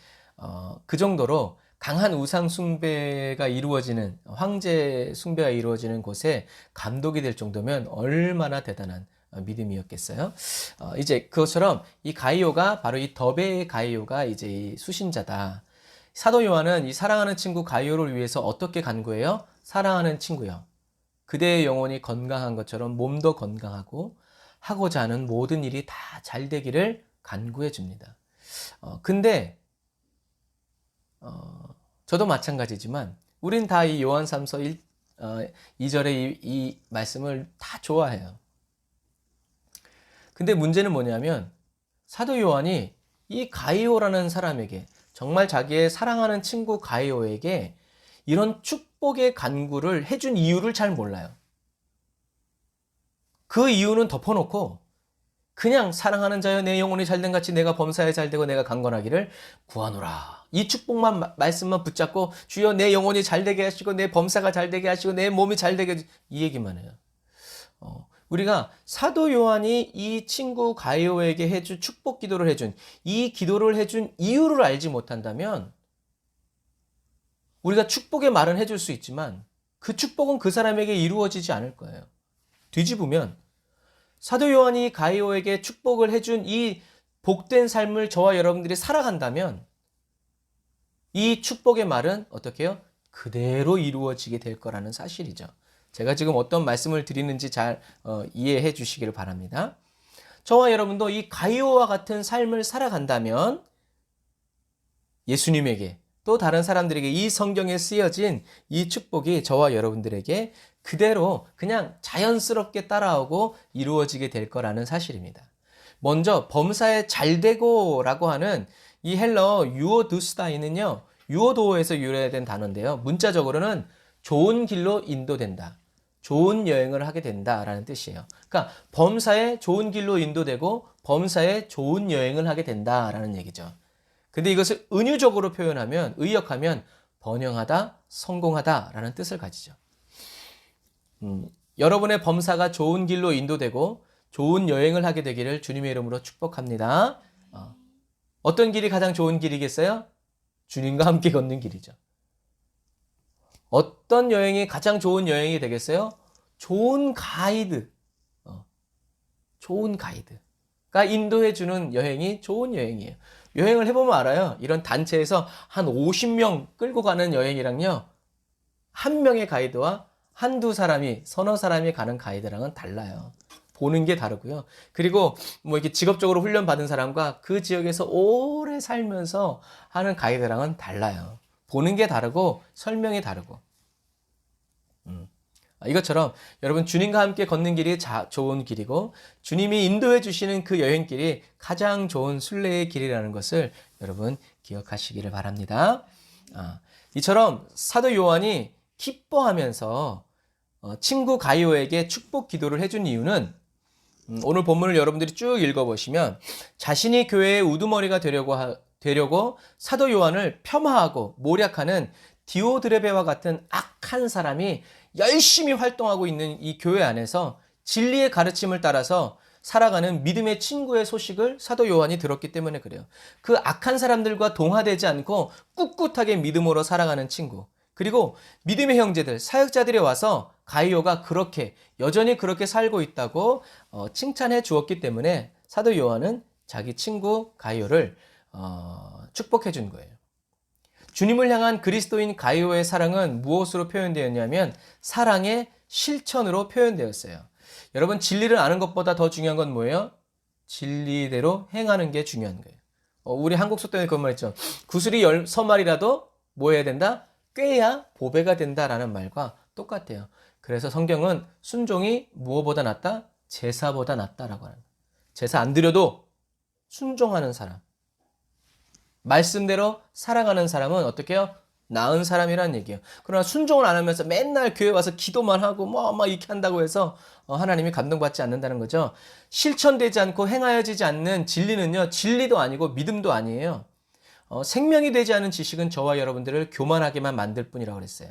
그 정도로 강한 우상 숭배가 이루어지는, 황제 숭배가 이루어지는 곳에 감독이 될 정도면 얼마나 대단한 믿음이었겠어요. 이제 그것처럼 이 가이오가 바로 이 더베의 가이오가 이제 이 수신자다. 사도 요한은 이 사랑하는 친구 가이오를 위해서 어떻게 간구해요? 사랑하는 친구여, 그대의 영혼이 건강한 것처럼 몸도 건강하고 하고자 하는 모든 일이 다 잘 되기를 간구해 줍니다. 근데 저도 마찬가지지만 우린 다 이 요한 3서 2절의 이 말씀을 다 좋아해요. 근데 문제는 뭐냐면 사도 요한이 이 가이오라는 사람에게, 정말 자기의 사랑하는 친구 가이오에게 이런 축복의 간구를 해준 이유를 잘 몰라요. 그 이유는 덮어놓고 그냥 사랑하는 자여 내 영혼이 잘된 같이 내가 범사에 잘되고 내가 강건하기를 구하노라. 이 축복만 말씀만 붙잡고 주여 내 영혼이 잘되게 하시고 내 범사가 잘되게 하시고 내 몸이 잘되게, 이 얘기만 해요. 우리가 사도 요한이 이 친구 가이오에게 해준 축복 기도를 해준, 이 기도를 해준 이유를 알지 못한다면 우리가 축복의 말은 해줄 수 있지만 그 축복은 그 사람에게 이루어지지 않을 거예요. 뒤집으면 사도 요한이 가이오에게 축복을 해준 이 복된 삶을 저와 여러분들이 살아간다면 이 축복의 말은 어떻게 해요? 그대로 이루어지게 될 거라는 사실이죠. 제가 지금 어떤 말씀을 드리는지 잘 이해해 주시기를 바랍니다. 저와 여러분도 이 가이오와 같은 삶을 살아간다면 예수님에게 또 다른 사람들에게 이 성경에 쓰여진 이 축복이 저와 여러분들에게 그대로 그냥 자연스럽게 따라오고 이루어지게 될 거라는 사실입니다. 먼저 범사에 잘되고 라고 하는 이 헬러 유오두스다이는요, 유오도어에서 유래된 단어인데요. 문자적으로는 좋은 길로 인도된다. 좋은 여행을 하게 된다라는 뜻이에요. 그러니까 범사에 좋은 길로 인도되고 범사에 좋은 여행을 하게 된다라는 얘기죠. 근데 이것을 은유적으로 표현하면, 의역하면 번영하다, 성공하다라는 뜻을 가지죠. 여러분의 범사가 좋은 길로 인도되고 좋은 여행을 하게 되기를 주님의 이름으로 축복합니다. 어떤 길이 가장 좋은 길이겠어요? 주님과 함께 걷는 길이죠. 어떤 여행이 가장 좋은 여행이 되겠어요? 좋은 가이드. 좋은 가이드가 인도해주는 여행이 좋은 여행이에요. 여행을 해보면 알아요. 이런 단체에서 한 50명 끌고 가는 여행이랑요, 한 명의 가이드와 한두 사람이, 서너 사람이 가는 가이드랑은 달라요. 보는 게 다르고요. 그리고 뭐 이렇게 직업적으로 훈련받은 사람과 그 지역에서 오래 살면서 하는 가이드랑은 달라요. 보는 게 다르고 설명이 다르고. 이것처럼 여러분, 주님과 함께 걷는 길이 좋은 길이고 주님이 인도해 주시는 그 여행길이 가장 좋은 순례의 길이라는 것을 여러분 기억하시기를 바랍니다. 이처럼 사도 요한이 기뻐하면서 친구 가이오에게 축복 기도를 해준 이유는, 오늘 본문을 여러분들이 쭉 읽어보시면 자신이 교회의 우두머리가 되려고 사도 요한을 폄하하고 모략하는 디오드레베와 같은 악한 사람이 열심히 활동하고 있는 이 교회 안에서 진리의 가르침을 따라서 살아가는 믿음의 친구의 소식을 사도 요한이 들었기 때문에 그래요. 그 악한 사람들과 동화되지 않고 꿋꿋하게 믿음으로 살아가는 친구, 그리고 믿음의 형제들, 사역자들이 와서 가이오가 여전히 그렇게 살고 있다고 칭찬해 주었기 때문에 사도 요한은 자기 친구 가이오를 축복해 준 거예요. 주님을 향한 그리스도인 가이오의 사랑은 무엇으로 표현되었냐면 사랑의 실천으로 표현되었어요. 여러분, 진리를 아는 것보다 더 중요한 건 뭐예요? 진리대로 행하는 게 중요한 거예요. 우리 한국 속담에 그런 말 있죠. 구슬이 10서말이라도 뭐 해야 된다? 꿰야 보배가 된다라는 말과 똑같아요. 그래서 성경은 순종이 무엇보다 낫다? 제사보다 낫다라고 하는 거예요. 제사 안 드려도 순종하는 사람, 말씀대로 살아가는 사람은 어떻게 해요? 나은 사람이라는 얘기예요. 그러나 순종을 안 하면서 맨날 교회 와서 기도만 하고 막 이렇게 한다고 해서 하나님이 감동받지 않는다는 거죠. 실천되지 않고 행하여지지 않는 진리는요, 진리도 아니고 믿음도 아니에요. 생명이 되지 않은 지식은 저와 여러분들을 교만하게만 만들 뿐이라고 그랬어요.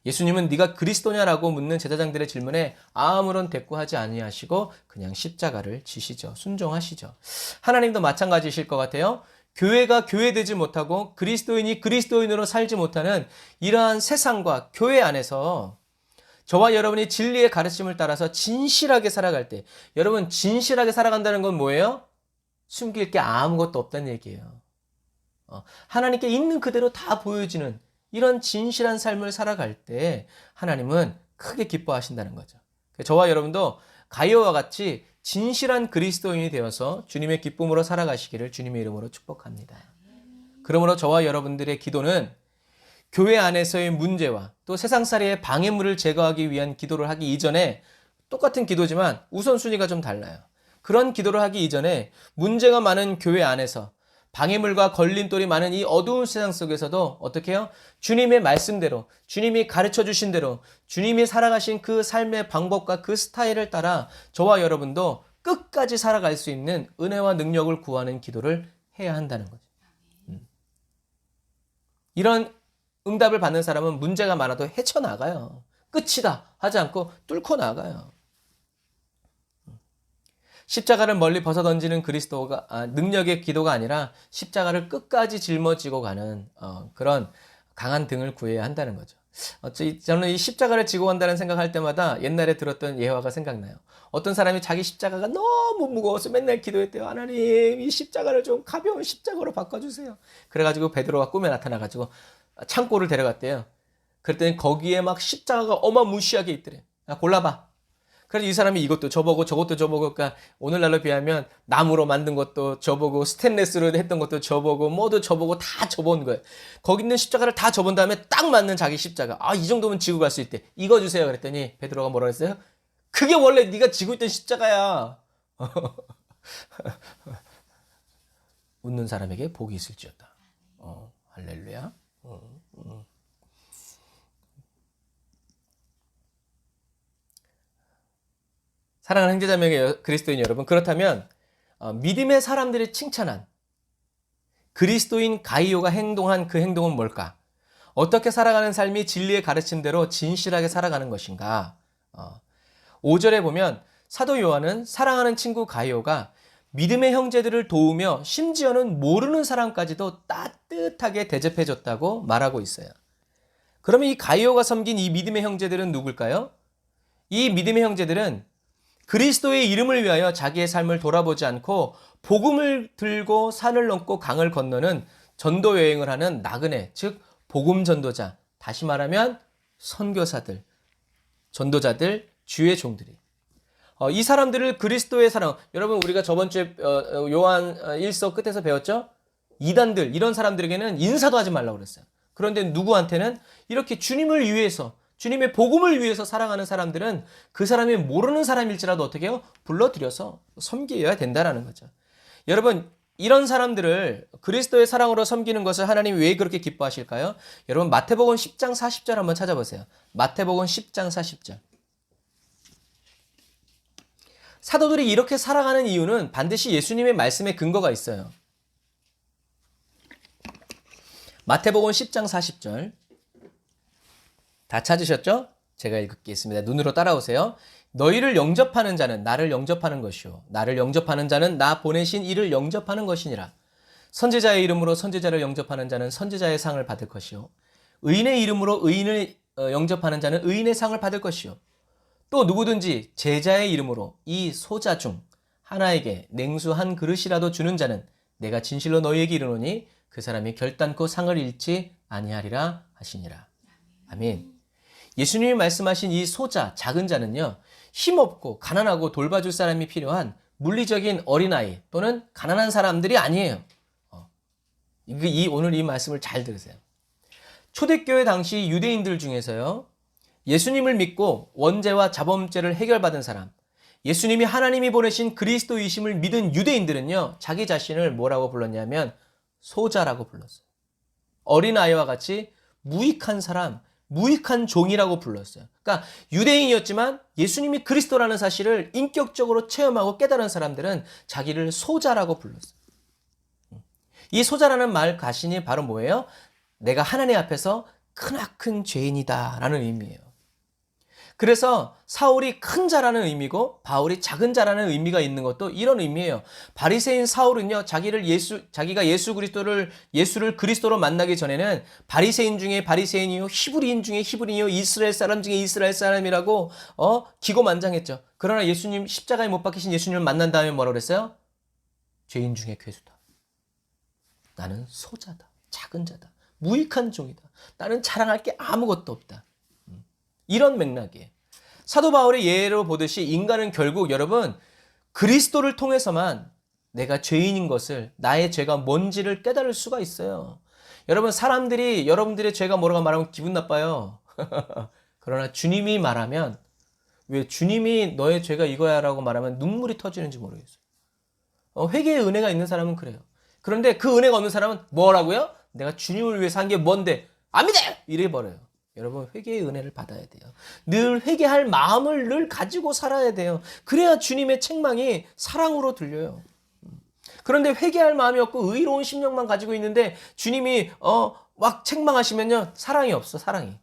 예수님은 네가 그리스도냐라고 묻는 제사장들의 질문에 아무런 대꾸하지 아니하시고 그냥 십자가를 지시죠. 순종하시죠. 하나님도 마찬가지이실 것 같아요. 교회가 교회되지 못하고 그리스도인이 그리스도인으로 살지 못하는 이러한 세상과 교회 안에서 저와 여러분이 진리의 가르침을 따라서 진실하게 살아갈 때, 여러분, 진실하게 살아간다는 건 뭐예요? 숨길 게 아무것도 없다는 얘기예요. 하나님께 있는 그대로 다 보여지는 이런 진실한 삶을 살아갈 때 하나님은 크게 기뻐하신다는 거죠. 저와 여러분도 가이오와 같이 진실한 그리스도인이 되어서 주님의 기쁨으로 살아가시기를 주님의 이름으로 축복합니다. 그러므로 저와 여러분들의 기도는 교회 안에서의 문제와 또 세상살이의 방해물을 제거하기 위한 기도를 하기 이전에, 똑같은 기도지만 우선순위가 좀 달라요. 그런 기도를 하기 이전에 문제가 많은 교회 안에서 방해물과 걸림돌이 많은 이 어두운 세상 속에서도 어떻게 해요? 주님의 말씀대로, 주님이 가르쳐 주신 대로, 주님이 살아가신 그 삶의 방법과 그 스타일을 따라 저와 여러분도 끝까지 살아갈 수 있는 은혜와 능력을 구하는 기도를 해야 한다는 거죠. 이런 응답을 받는 사람은 문제가 많아도 헤쳐나가요. 끝이다 하지 않고 뚫고 나가요. 십자가를 멀리 벗어던지는 능력의 기도가 아니라 십자가를 끝까지 짊어지고 가는 그런 강한 등을 구해야 한다는 거죠. 저는 이 십자가를 지고 간다는 생각할 때마다 옛날에 들었던 예화가 생각나요. 어떤 사람이 자기 십자가가 너무 무거워서 맨날 기도했대요. 하나님, 이 십자가를 좀 가벼운 십자가로 바꿔주세요. 그래가지고 베드로가 꿈에 나타나가지고 창고를 데려갔대요. 그랬더니 거기에 막 십자가가 어마무시하게 있더래. 골라봐. 그래서 이 사람이 이것도 저보고 저것도 저보고, 그러니까 오늘날로 비하면 나무로 만든 것도 저보고 스테인레스로 했던 것도 저보고 모두 저보고 다 접어온 거예요. 거기 있는 십자가를 다 접은 다음에 딱 맞는 자기 십자가. 이 정도면 지고 갈 수 있대. 이거 주세요. 그랬더니 베드로가 뭐라고 했어요? 그게 원래 네가 지고 있던 십자가야. 웃는 사람에게 복이 있을지어다. 할렐루야. 사랑하는 형제자매 그리스도인 여러분, 그렇다면 믿음의 사람들이 칭찬한 그리스도인 가이오가 행동한 그 행동은 뭘까? 어떻게 살아가는 삶이 진리의 가르침대로 진실하게 살아가는 것인가? 5절에 보면 사도 요한은 사랑하는 친구 가이오가 믿음의 형제들을 도우며 심지어는 모르는 사람까지도 따뜻하게 대접해줬다고 말하고 있어요. 그러면 이 가이오가 섬긴 이 믿음의 형제들은 누굴까요? 이 믿음의 형제들은 그리스도의 이름을 위하여 자기의 삶을 돌아보지 않고 복음을 들고 산을 넘고 강을 건너는 전도 여행을 하는 나그네, 즉 복음 전도자, 다시 말하면 선교사들, 전도자들, 주의 종들이. 이 사람들을 그리스도의 사랑, 여러분 우리가 저번 주에 요한 1서 끝에서 배웠죠? 이단들, 이런 사람들에게는 인사도 하지 말라고 그랬어요. 그런데 누구한테는 이렇게 주님을 위해서, 주님의 복음을 위해서 사랑하는 사람들은 그 사람이 모르는 사람일지라도 어떻게 해요? 불러들여서 섬겨야 된다는 거죠. 여러분, 이런 사람들을 그리스도의 사랑으로 섬기는 것을 하나님이 왜 그렇게 기뻐하실까요? 여러분, 마태복음 10장 40절 한번 찾아보세요. 마태복음 10장 40절. 사도들이 이렇게 살아가는 이유는 반드시 예수님의 말씀에 근거가 있어요. 마태복음 10장 40절. 다 찾으셨죠? 제가 읽겠습니다. 눈으로 따라오세요. 너희를 영접하는 자는 나를 영접하는 것이요 나를 영접하는 자는 나 보내신 이를 영접하는 것이니라. 선지자의 이름으로 선지자를 영접하는 자는 선지자의 상을 받을 것이요 의인의 이름으로 의인을 영접하는 자는 의인의 상을 받을 것이요 또 누구든지 제자의 이름으로 이 소자 중 하나에게 냉수 한 그릇이라도 주는 자는 내가 진실로 너희에게 이르노니 그 사람이 결단코 상을 잃지 아니하리라 하시니라. 아멘. 예수님이 말씀하신 이 소자, 작은 자는요, 힘없고 가난하고 돌봐줄 사람이 필요한 물리적인 어린아이 또는 가난한 사람들이 아니에요. 오늘 이 말씀을 잘 들으세요. 초대교회 당시 유대인들 중에서요, 예수님을 믿고 원죄와 자범죄를 해결받은 사람, 예수님이 하나님이 보내신 그리스도이심을 믿은 유대인들은요, 자기 자신을 뭐라고 불렀냐면 소자라고 불렀어요. 어린아이와 같이 무익한 사람, 무익한 종이라고 불렀어요. 그러니까 유대인이었지만 예수님이 그리스도라는 사실을 인격적으로 체험하고 깨달은 사람들은 자기를 소자라고 불렀어요. 이 소자라는 말 가신이 바로 뭐예요? 내가 하나님 앞에서 크나큰 죄인이다 라는 의미예요. 그래서 사울이 큰 자라는 의미고 바울이 작은 자라는 의미가 있는 것도 이런 의미예요. 바리새인 사울은요, 자기가 예수를 그리스도로 만나기 전에는 바리새인 중에 바리새인이요, 히브리인 중에 히브리인이요, 이스라엘 사람 중에 이스라엘 사람이라고 기고만장했죠. 그러나 예수님 십자가에 못 박히신 예수님을 만난 다음에 뭐라고 그랬어요? 죄인 중에 괴수다. 나는 소자다. 작은 자다. 무익한 종이다. 나는 자랑할 게 아무것도 없다. 이런 맥락이에요. 사도 바울의 예로 보듯이 인간은 결국 여러분 그리스도를 통해서만 내가 죄인인 것을, 나의 죄가 뭔지를 깨달을 수가 있어요. 여러분, 사람들이 여러분들의 죄가 뭐라고 말하면 기분 나빠요. 그러나 주님이 말하면, 왜 주님이 너의 죄가 이거야 라고 말하면 눈물이 터지는지 모르겠어요. 회개의 은혜가 있는 사람은 그래요. 그런데 그 은혜가 없는 사람은 뭐라고요? 내가 주님을 위해서 한 게 뭔데? 안 믿어! 이래버려요. 여러분, 회개의 은혜를 받아야 돼요. 늘 회개할 마음을 늘 가지고 살아야 돼요. 그래야 주님의 책망이 사랑으로 들려요. 그런데 회개할 마음이 없고 의로운 심령만 가지고 있는데 주님이 막 책망하시면요, 사랑이 없어. 사랑이.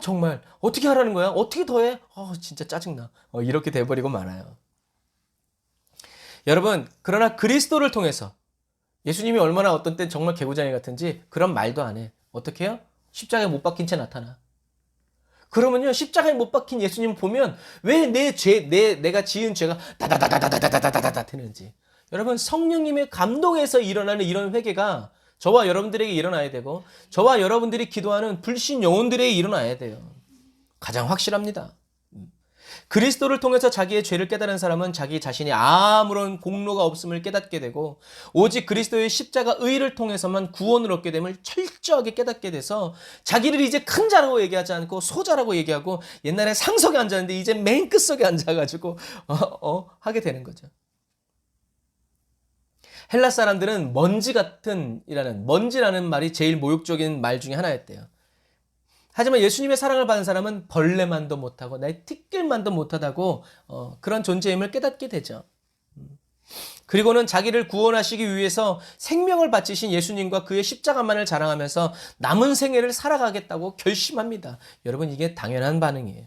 정말 어떻게 하라는 거야? 어떻게 더해? 진짜 짜증나. 이렇게 돼버리고 말아요. 여러분, 그러나 그리스도를 통해서 예수님이 얼마나 어떤 땐 정말 개구장이 같은지 그런 말도 안 해. 어떻게 해요? 십자가에 못 박힌 채 나타나. 그러면요, 십자가에 못 박힌 예수님 보면 왜 내가 지은 죄가 다다다다다다다다다다 되는지. 여러분, 성령님의 감동에서 일어나는 이런 회개가 저와 여러분들에게 일어나야 되고, 저와 여러분들이 기도하는 불신 영혼들에게 일어나야 돼요. 가장 확실합니다. 그리스도를 통해서 자기의 죄를 깨달은 사람은 자기 자신이 아무런 공로가 없음을 깨닫게 되고, 오직 그리스도의 십자가 의를 통해서만 구원을 얻게 됨을 철저하게 깨닫게 돼서 자기를 이제 큰 자라고 얘기하지 않고 소자라고 얘기하고, 옛날에 상석에 앉았는데 이제 맨 끝석에 앉아가지고 하게 되는 거죠. 헬라 사람들은 먼지라는 말이 제일 모욕적인 말 중에 하나였대요. 하지만 예수님의 사랑을 받은 사람은 벌레만도 못하고 나의 티끌만도 못하다고 그런 존재임을 깨닫게 되죠. 그리고는 자기를 구원하시기 위해서 생명을 바치신 예수님과 그의 십자가만을 자랑하면서 남은 생애를 살아가겠다고 결심합니다. 여러분, 이게 당연한 반응이에요.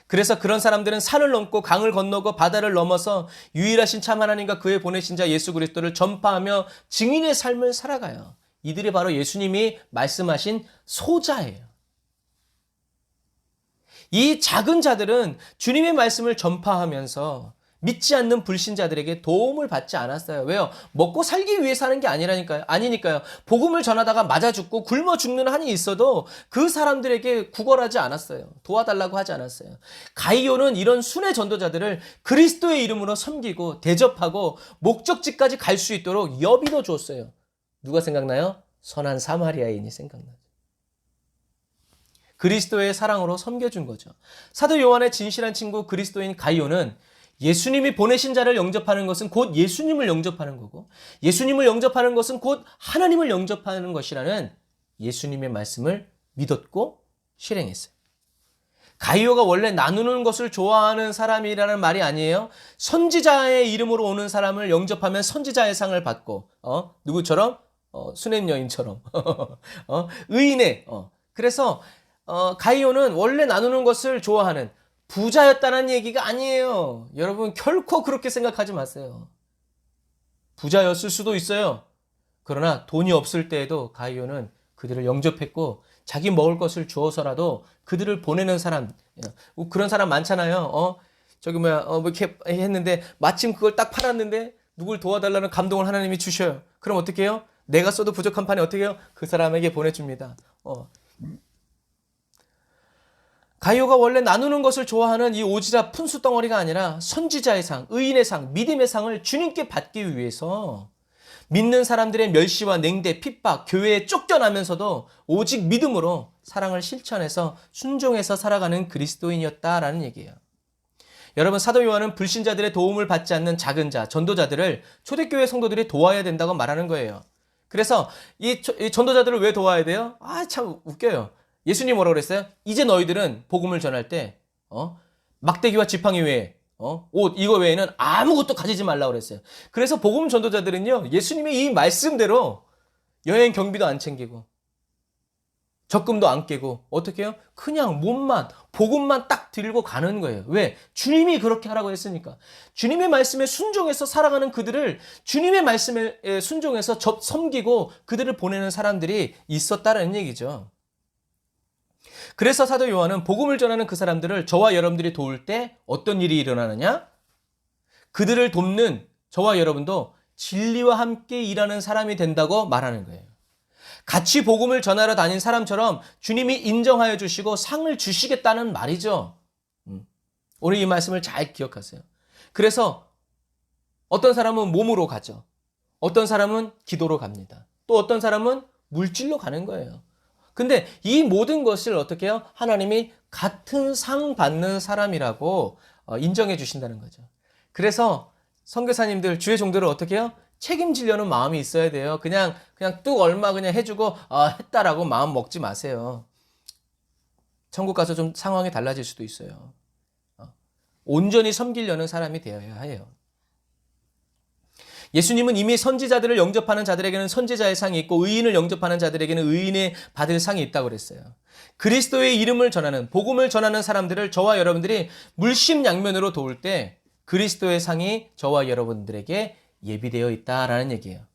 그래서 그런 사람들은 산을 넘고 강을 건너고 바다를 넘어서 유일하신 참 하나님과 그의 보내신 자 예수 그리스도를 전파하며 증인의 삶을 살아가요. 이들이 바로 예수님이 말씀하신 소자예요. 이 작은 자들은 주님의 말씀을 전파하면서 믿지 않는 불신자들에게 도움을 받지 않았어요. 왜요? 먹고 살기 위해 사는 게 아니니까요. 복음을 전하다가 맞아 죽고 굶어 죽는 한이 있어도 그 사람들에게 구걸하지 않았어요. 도와달라고 하지 않았어요. 가이오는 이런 순회 전도자들을 그리스도의 이름으로 섬기고 대접하고 목적지까지 갈 수 있도록 여비도 줬어요. 누가 생각나요? 선한 사마리아인이 생각나죠. 그리스도의 사랑으로 섬겨준 거죠. 사도 요한의 진실한 친구 그리스도인 가이오는 예수님이 보내신 자를 영접하는 것은 곧 예수님을 영접하는 거고, 예수님을 영접하는 것은 곧 하나님을 영접하는 것이라는 예수님의 말씀을 믿었고 실행했어요. 가이오가 원래 나누는 것을 좋아하는 사람이라는 말이 아니에요. 선지자의 이름으로 오는 사람을 영접하면 선지자의 상을 받고, 누구처럼? 수냄 여인처럼. 의인의. 그래서 가이오는 원래 나누는 것을 좋아하는 부자였다는 얘기가 아니에요. 여러분, 결코 그렇게 생각하지 마세요. 부자였을 수도 있어요. 그러나 돈이 없을 때에도 가이오는 그들을 영접했고 자기 먹을 것을 주어서라도 그들을 보내는 사람, 그런 사람 많잖아요. 뭐 이렇게 했는데 마침 그걸 딱 팔았는데 누굴 도와달라는 감동을 하나님이 주셔요. 그럼 어떻게 해요? 내가 써도 부족한 판에 어떻게 해요? 그 사람에게 보내줍니다. 가이오가 원래 나누는 것을 좋아하는 이 오지랖 푼수 덩어리가 아니라 선지자의 상, 의인의 상, 믿음의 상을 주님께 받기 위해서 믿는 사람들의 멸시와 냉대, 핍박, 교회에 쫓겨나면서도 오직 믿음으로 사랑을 실천해서 순종해서 살아가는 그리스도인이었다라는 얘기예요. 여러분, 사도 요한은 불신자들의 도움을 받지 않는 작은 자, 전도자들을 초대교회 성도들이 도와야 된다고 말하는 거예요. 그래서 이 전도자들을 왜 도와야 돼요? 참 웃겨요. 예수님 뭐라고 그랬어요? 이제 너희들은 복음을 전할 때 막대기와 지팡이 외에 옷 이거 외에는 아무것도 가지지 말라고 그랬어요. 그래서 복음 전도자들은요, 예수님의 이 말씀대로 여행 경비도 안 챙기고 적금도 안 깨고 어떻게 해요? 그냥 복음만 딱 들고 가는 거예요. 왜? 주님이 그렇게 하라고 했으니까. 주님의 말씀에 순종해서 살아가는 그들을 주님의 말씀에 순종해서 섬기고 그들을 보내는 사람들이 있었다는 얘기죠. 그래서 사도 요한은 복음을 전하는 그 사람들을 저와 여러분들이 도울 때 어떤 일이 일어나느냐? 그들을 돕는 저와 여러분도 진리와 함께 일하는 사람이 된다고 말하는 거예요. 같이 복음을 전하러 다닌 사람처럼 주님이 인정하여 주시고 상을 주시겠다는 말이죠. 오늘 이 말씀을 잘 기억하세요. 그래서 어떤 사람은 몸으로 가죠. 어떤 사람은 기도로 갑니다. 또 어떤 사람은 물질로 가는 거예요. 근데 이 모든 것을 어떻게 해요? 하나님이 같은 상 받는 사람이라고 인정해 주신다는 거죠. 그래서 선교사님들, 주의 종들을 어떻게 해요? 책임지려는 마음이 있어야 돼요. 그냥 뚝 얼마 그냥 해주고 했다라고 마음 먹지 마세요. 천국 가서 좀 상황이 달라질 수도 있어요. 온전히 섬기려는 사람이 되어야 해요. 예수님은 이미 선지자들을 영접하는 자들에게는 선지자의 상이 있고 의인을 영접하는 자들에게는 의인의 받을 상이 있다고 그랬어요. 그리스도의 이름을 전하는, 복음을 전하는 사람들을 저와 여러분들이 물심양면으로 도울 때 그리스도의 상이 저와 여러분들에게 예비되어 있다라는 얘기예요.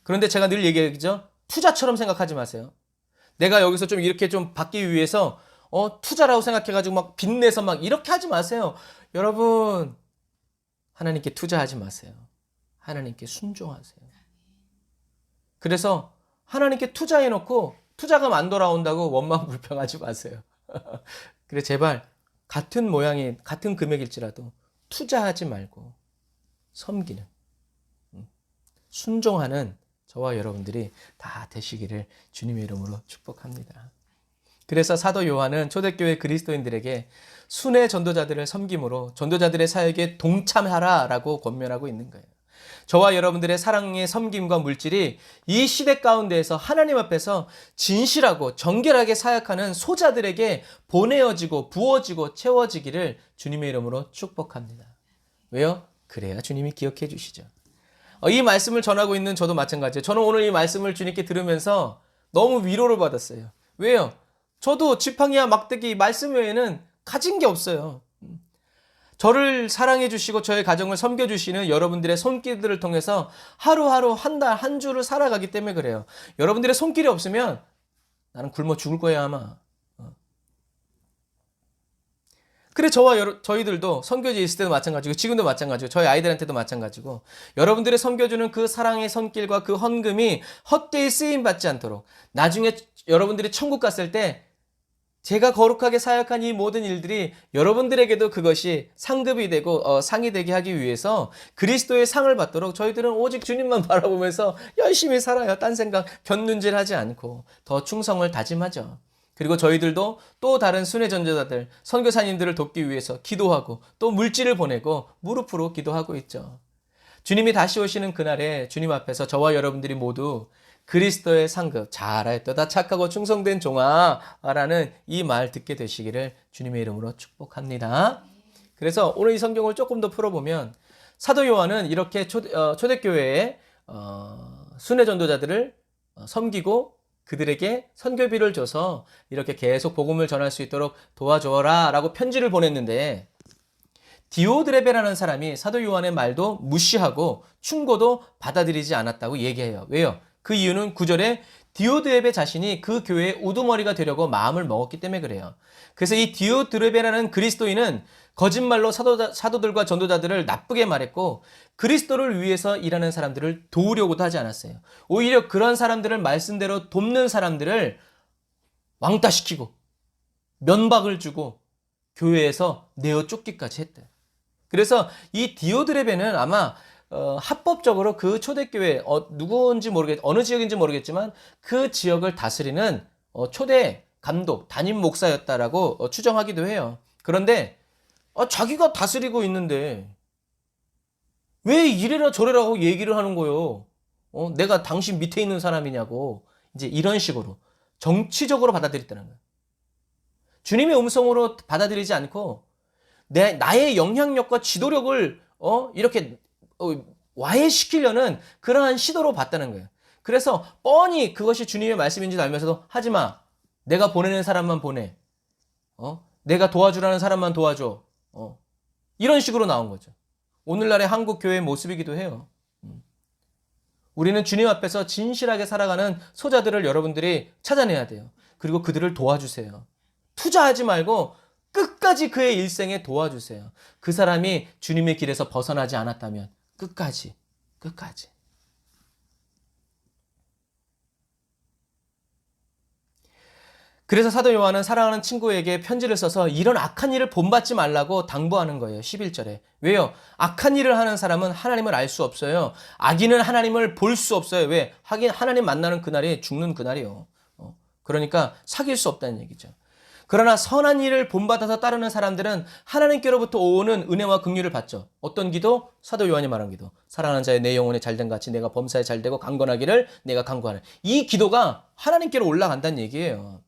그런데 제가 늘 얘기하죠. 투자처럼 생각하지 마세요. 내가 여기서 좀 이렇게 좀 받기 위해서 투자라고 생각해가지고 막 빚내서 막 이렇게 하지 마세요. 여러분, 하나님께 투자하지 마세요. 하나님께 순종하세요. 그래서 하나님께 투자해놓고 투자가 안 돌아온다고 원망불평하지 마세요. 그래, 제발 같은 모양의 같은 금액일지라도 투자하지 말고 섬기는, 순종하는 저와 여러분들이 다 되시기를 주님의 이름으로 축복합니다. 그래서 사도 요한은 초대교회 그리스도인들에게 순회 전도자들을 섬김으로 전도자들의 사역에 동참하라라고 권면하고 있는 거예요. 저와 여러분들의 사랑의 섬김과 물질이 이 시대 가운데에서 하나님 앞에서 진실하고 정결하게 사역하는 소자들에게 보내어지고 부어지고 채워지기를 주님의 이름으로 축복합니다. 왜요? 그래야 주님이 기억해 주시죠. 이 말씀을 전하고 있는 저도 마찬가지예요. 저는 오늘 이 말씀을 주님께 들으면서 너무 위로를 받았어요. 왜요? 저도 지팡이와 막대기 말씀 외에는 가진 게 없어요. 저를 사랑해 주시고 저의 가정을 섬겨 주시는 여러분들의 손길들을 통해서 하루하루 한 달, 한 주를 살아가기 때문에 그래요. 여러분들의 손길이 없으면 나는 굶어 죽을 거야 아마. 그래 저희들도 선교지에 있을 때도 마찬가지고 지금도 마찬가지고 저희 아이들한테도 마찬가지고 여러분들의 섬겨주는 그 사랑의 손길과 그 헌금이 헛되이 쓰임받지 않도록 나중에 여러분들이 천국 갔을 때 제가 거룩하게 사역한 이 모든 일들이 여러분들에게도 그것이 상급이 되고 상이 되게 하기 위해서 그리스도의 상을 받도록 저희들은 오직 주님만 바라보면서 열심히 살아요. 딴 생각 견눈질하지 않고 더 충성을 다짐하죠. 그리고 저희들도 또 다른 순회 전도자들, 선교사님들을 돕기 위해서 기도하고 또 물질을 보내고 무릎으로 기도하고 있죠. 주님이 다시 오시는 그날에 주님 앞에서 저와 여러분들이 모두 그리스도의 상급, 잘하였도다 착하고 충성된 종아라는 이 말 듣게 되시기를 주님의 이름으로 축복합니다. 그래서 오늘 이 성경을 조금 더 풀어보면 사도 요한은 이렇게 초대교회의 순회 전도자들을 섬기고 그들에게 선교비를 줘서 이렇게 계속 복음을 전할 수 있도록 도와줘라 라고 편지를 보냈는데 디오드레베라는 사람이 사도 요한의 말도 무시하고 충고도 받아들이지 않았다고 얘기해요. 왜요? 그 이유는 9절에 디오드레베 자신이 그 교회의 우두머리가 되려고 마음을 먹었기 때문에 그래요. 그래서 이 디오드레베라는 그리스도인은 거짓말로 사도들과 전도자들을 나쁘게 말했고 그리스도를 위해서 일하는 사람들을 도우려고도 하지 않았어요. 오히려 그런 사람들을 말씀대로 돕는 사람들을 왕따시키고 면박을 주고 교회에서 내어 쫓기까지 했대요. 그래서 이 디오드레베는 아마 합법적으로 그 초대교회 누구인지 어느 지역인지 모르겠지만 그 지역을 다스리는 초대 감독 담임 목사였다라고 추정하기도 해요. 그런데 자기가 다스리고 있는데 왜 이래라 저래라 하고 얘기를 하는 거예요? 내가 당신 밑에 있는 사람이냐고 이제 이런 식으로 정치적으로 받아들였다는 거예요. 주님의 음성으로 받아들이지 않고 나의 영향력과 지도력을 이렇게 와해시키려는 그러한 시도로 봤다는 거예요. 그래서 뻔히 그것이 주님의 말씀인지 알면서도 하지마. 내가 보내는 사람만 보내. 내가 도와주라는 사람만 도와줘. 이런 식으로 나온 거죠. 오늘날의 한국 교회의 모습이기도 해요. 우리는 주님 앞에서 진실하게 살아가는 소자들을 여러분들이 찾아내야 돼요. 그리고 그들을 도와주세요. 투자하지 말고 끝까지 그의 일생에 도와주세요. 그 사람이 주님의 길에서 벗어나지 않았다면 끝까지. 그래서 사도 요한은 사랑하는 친구에게 편지를 써서 이런 악한 일을 본받지 말라고 당부하는 거예요. 11절에. 왜요? 악한 일을 하는 사람은 하나님을 알 수 없어요. 악인은 하나님을 볼 수 없어요. 왜? 하긴 하나님 만나는 그날이 죽는 그날이요. 그러니까 사귈 수 없다는 얘기죠. 그러나 선한 일을 본받아서 따르는 사람들은 하나님께로부터 오는 은혜와 긍휼을 받죠. 어떤 기도? 사도 요한이 말한 기도. 사랑하는 자의 내 영혼이 잘된 같이 내가 범사에 잘되고 강건하기를 내가 강구하는. 이 기도가 하나님께로 올라간다는 얘기예요.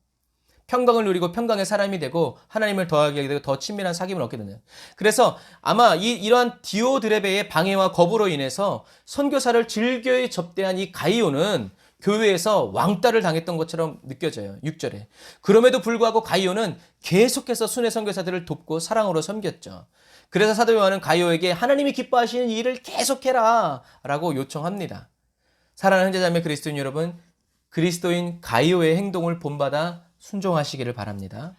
평강을 누리고 평강의 사람이 되고 하나님을 더하게 되고 더 친밀한 사귐을 얻게 되는. 그래서 아마 이러한 디오드레베의 방해와 거부로 인해서 선교사를 즐겨이 접대한 이 가이오는 교회에서 왕따를 당했던 것처럼 느껴져요. 6절에. 그럼에도 불구하고 가이오는 계속해서 순회 선교사들을 돕고 사랑으로 섬겼죠. 그래서 사도 요한은 가이오에게 하나님이 기뻐하시는 이 일을 계속해라 라고 요청합니다. 사랑하는 형제자매 그리스도인 여러분, 그리스도인 가이오의 행동을 본받아 순종하시기를 바랍니다.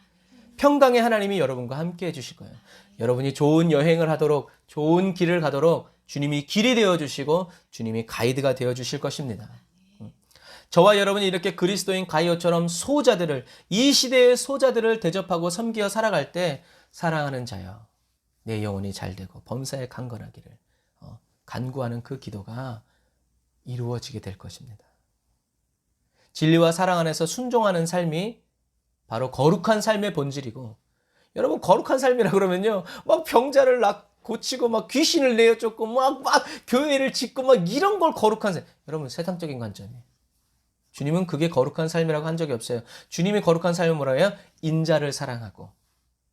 평강의 하나님이 여러분과 함께 해주실 거예요. 여러분이 좋은 여행을 하도록 좋은 길을 가도록 주님이 길이 되어주시고 주님이 가이드가 되어주실 것입니다. 저와 여러분이 이렇게 그리스도인 가이오처럼 소자들을 이 시대의 소자들을 대접하고 섬기어 살아갈 때 사랑하는 자여 내 영혼이 잘되고 범사에 강건하기를 간구하는 그 기도가 이루어지게 될 것입니다. 진리와 사랑 안에서 순종하는 삶이 바로 거룩한 삶의 본질이고 여러분 거룩한 삶이라 그러면요 막 병자를 고치고 막 귀신을 내어쫓고 막 교회를 짓고 막 이런 걸 거룩한 삶. 여러분 세상적인 관점이에요. 주님은 그게 거룩한 삶이라고 한 적이 없어요. 주님이 거룩한 삶은 뭐라 해요? 인자를 사랑하고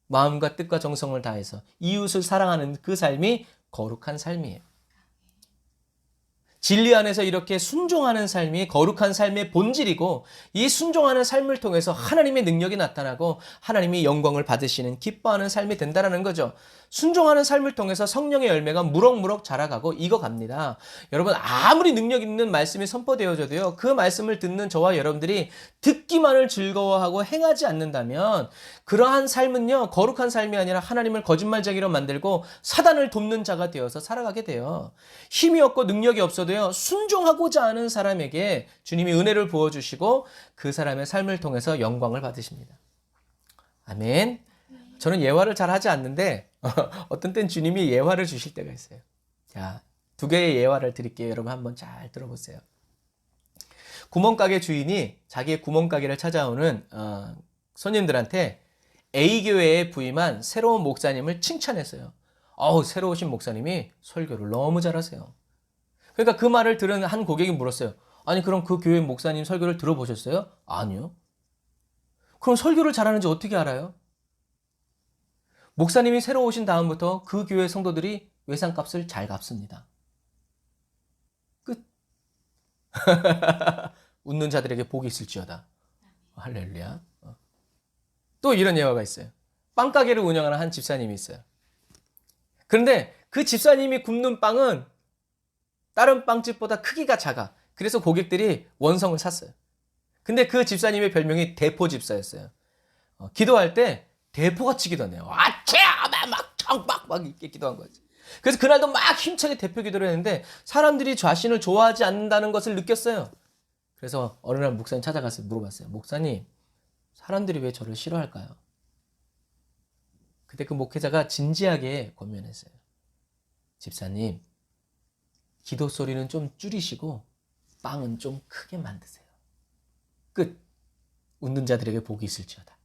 마음과 뜻과 정성을 다해서 이웃을 사랑하는 그 삶이 거룩한 삶이에요. 진리 안에서 이렇게 순종하는 삶이 거룩한 삶의 본질이고 이 순종하는 삶을 통해서 하나님의 능력이 나타나고 하나님이 영광을 받으시는 기뻐하는 삶이 된다는 거죠. 순종하는 삶을 통해서 성령의 열매가 무럭무럭 자라가고 익어갑니다. 여러분 아무리 능력 있는 말씀이 선포되어져도요. 그 말씀을 듣는 저와 여러분들이 듣기만을 즐거워하고 행하지 않는다면 그러한 삶은요. 거룩한 삶이 아니라 하나님을 거짓말쟁이로 만들고 사단을 돕는 자가 되어서 살아가게 돼요. 힘이 없고 능력이 없어도요. 순종하고자 하는 사람에게 주님이 은혜를 부어주시고 그 사람의 삶을 통해서 영광을 받으십니다. 아멘. 저는 예화를 잘 하지 않는데 어떤 땐 주님이 예화를 주실 때가 있어요. 자, 2개의 예화를 드릴게요. 여러분 한번 잘 들어보세요. 구멍가게 주인이 자기의 구멍가게를 찾아오는 손님들한테 A교회에 부임한 새로운 목사님을 칭찬했어요. 새로 오신 목사님이 설교를 너무 잘하세요. 그러니까 그 말을 들은 한 고객이 물었어요. 아니 그럼 그 교회 목사님 설교를 들어보셨어요? 아니요. 그럼 설교를 잘하는지 어떻게 알아요? 목사님이 새로 오신 다음부터 그 교회 성도들이 외상값을 잘 갚습니다. 끝. 웃는 자들에게 복이 있을지어다. 할렐루야. 또 이런 예화가 있어요. 빵가게를 운영하는 한 집사님이 있어요. 그런데 그 집사님이 굽는 빵은 다른 빵집보다 크기가 작아. 그래서 고객들이 원성을 샀어요. 근데 그 집사님의 별명이 대포 집사였어요. 기도할 때 대포같이 기도하네요. 막 이렇게 기도한 거지. 그래서 그날도 막 힘차게 대표 기도를 했는데 사람들이 자신을 좋아하지 않는다는 것을 느꼈어요. 그래서 어느 날 목사님 찾아가서 물어봤어요. 목사님, 사람들이 왜 저를 싫어할까요? 그때 그 목회자가 진지하게 권면했어요. 집사님, 기도 소리는 좀 줄이시고 빵은 좀 크게 만드세요. 끝. 웃는 자들에게 복이 있을지어다.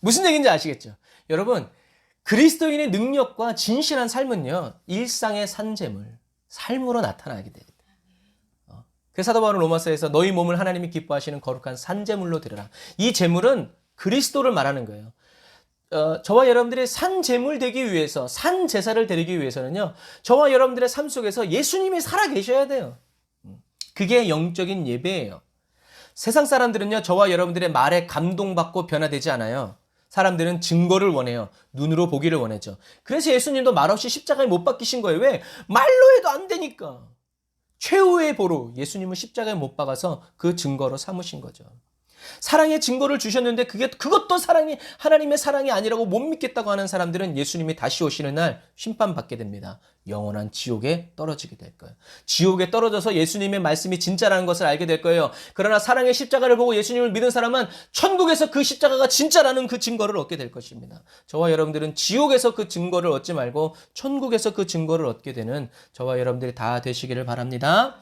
무슨 얘기인지 아시겠죠? 여러분, 그리스도인의 능력과 진실한 삶은요, 일상의 산재물, 삶으로 나타나게 됩니다. 그래서 사도 바울은 로마서에서 너희 몸을 하나님이 기뻐하시는 거룩한 산재물로 드려라. 이 재물은 그리스도를 말하는 거예요. 저와 여러분들의 산재물 되기 위해서, 산제사를 드리기 위해서는요, 저와 여러분들의 삶 속에서 예수님이 살아계셔야 돼요. 그게 영적인 예배예요. 세상 사람들은요, 저와 여러분들의 말에 감동받고 변화되지 않아요. 사람들은 증거를 원해요. 눈으로 보기를 원하죠. 그래서 예수님도 말없이 십자가에 못 박히신 거예요. 왜? 말로 해도 안 되니까. 최후의 보루, 예수님은 십자가에 못 박아서 그 증거로 삼으신 거죠. 사랑의 증거를 주셨는데 그것도 하나님의 사랑이 아니라고 못 믿겠다고 하는 사람들은 예수님이 다시 오시는 날 심판받게 됩니다. 영원한 지옥에 떨어지게 될 거예요. 지옥에 떨어져서 예수님의 말씀이 진짜라는 것을 알게 될 거예요. 그러나 사랑의 십자가를 보고 예수님을 믿은 사람은 천국에서 그 십자가가 진짜라는 그 증거를 얻게 될 것입니다. 저와 여러분들은 지옥에서 그 증거를 얻지 말고 천국에서 그 증거를 얻게 되는 저와 여러분들이 다 되시기를 바랍니다.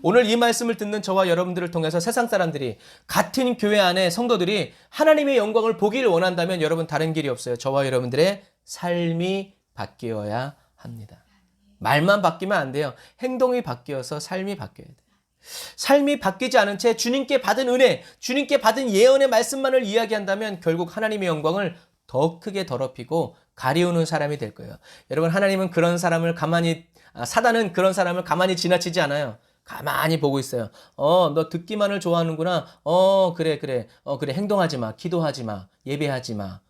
오늘 이 말씀을 듣는 저와 여러분들을 통해서 세상 사람들이 같은 교회 안에 성도들이 하나님의 영광을 보기를 원한다면 여러분 다른 길이 없어요. 저와 여러분들의 삶이 바뀌어야 합니다. 말만 바뀌면 안 돼요. 행동이 바뀌어서 삶이 바뀌어야 돼요. 삶이 바뀌지 않은 채 주님께 받은 은혜, 주님께 받은 예언의 말씀만을 이야기한다면 결국 하나님의 영광을 더 크게 더럽히고 가리우는 사람이 될 거예요. 여러분 하나님은 사단은 그런 사람을 가만히 지나치지 않아요. 가만히 보고 있어요. 너 듣기만을 좋아하는구나. 그래. 행동하지 마. 기도하지 마. 예배하지 마.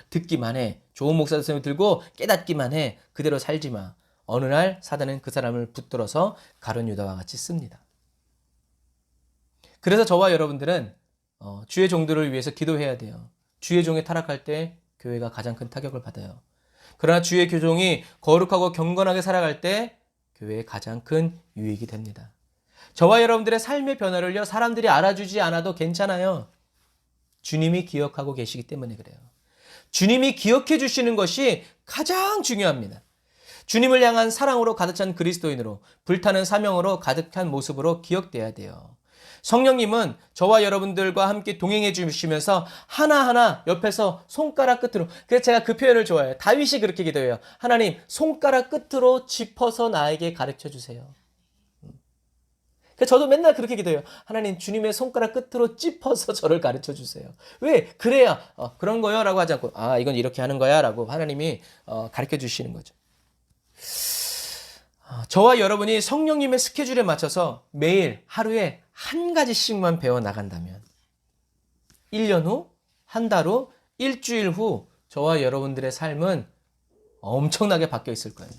듣기만 해. 좋은 목사 선생님 들고 깨닫기만 해. 그대로 살지 마. 어느 날 사단은 그 사람을 붙들어서 가룟 유다와 같이 씁니다. 그래서 저와 여러분들은 주의 종들을 위해서 기도해야 돼요. 주의 종이 타락할 때 교회가 가장 큰 타격을 받아요. 그러나 주의 교종이 거룩하고 경건하게 살아갈 때 교회에 가장 큰 유익이 됩니다. 저와 여러분들의 삶의 변화를요, 사람들이 알아주지 않아도 괜찮아요. 주님이 기억하고 계시기 때문에 그래요. 주님이 기억해 주시는 것이 가장 중요합니다. 주님을 향한 사랑으로 가득 찬 그리스도인으로, 불타는 사명으로 가득한 모습으로 기억돼야 돼요. 성령님은 저와 여러분들과 함께 동행해 주시면서 하나하나 옆에서 손가락 끝으로, 그래서 제가 그 표현을 좋아해요. 다윗이 그렇게 기도해요. 하나님, 손가락 끝으로 짚어서 나에게 가르쳐 주세요. 저도 맨날 그렇게 기도해요. 하나님, 주님의 손가락 끝으로 찝어서 저를 가르쳐 주세요. 왜? 그래야 그런 거요 라고 하지 않고, 이건 이렇게 하는 거야 라고 하나님이 가르쳐 주시는 거죠. 저와 여러분이 성령님의 스케줄에 맞춰서 매일 하루에 한 가지씩만 배워 나간다면 1년 후, 한 달 후, 일주일 후 저와 여러분들의 삶은 엄청나게 바뀌어 있을 거예요.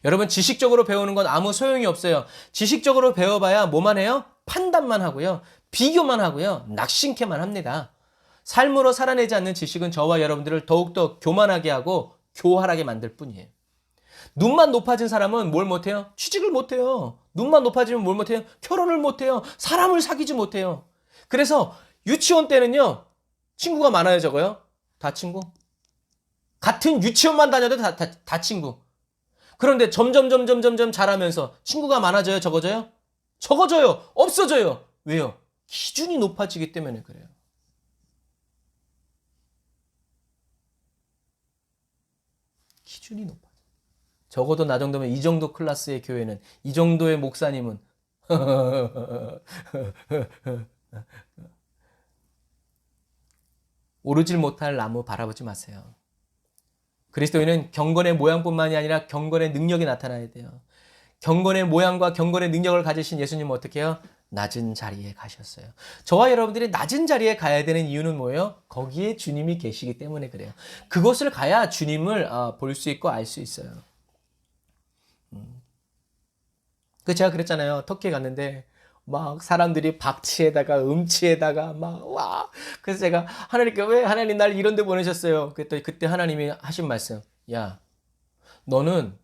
여러분, 지식적으로 배우는 건 아무 소용이 없어요. 지식적으로 배워봐야 뭐만 해요? 판단만 하고요. 비교만 하고요. 낙심케만 합니다. 삶으로 살아내지 않는 지식은 저와 여러분들을 더욱더 교만하게 하고 교활하게 만들 뿐이에요. 눈만 높아진 사람은 뭘 못해요? 취직을 못해요. 눈만 높아지면 뭘 못해요? 결혼을 못해요. 사람을 사귀지 못해요. 그래서 유치원 때는요, 친구가 많아요, 적어요? 다 친구. 같은 유치원만 다녀도 다 친구. 그런데 점점 자라면서 친구가 많아져요, 적어져요? 적어져요. 없어져요. 왜요? 기준이 높아지기 때문에 그래요. 기준이 높아져. 적어도 나 정도면 이 정도 클래스의 교회는, 이 정도의 목사님은 오르질 못할 나무 바라보지 마세요. 그리스도인은 경건의 모양뿐만이 아니라 경건의 능력이 나타나야 돼요. 경건의 모양과 경건의 능력을 가지신 예수님은 어떻게 해요? 낮은 자리에 가셨어요. 저와 여러분들이 낮은 자리에 가야 되는 이유는 뭐예요? 거기에 주님이 계시기 때문에 그래요. 그곳을 가야 주님을 볼 수 있고 알 수 있어요. 제가 그랬잖아요. 터키에 갔는데 막 사람들이 박치에다가 음치에다가 와. 그래서 제가 하나님께, 왜 하나님 날 이런 데 보내셨어요? 그랬더니 그때 하나님이 하신 말씀, 야, 너는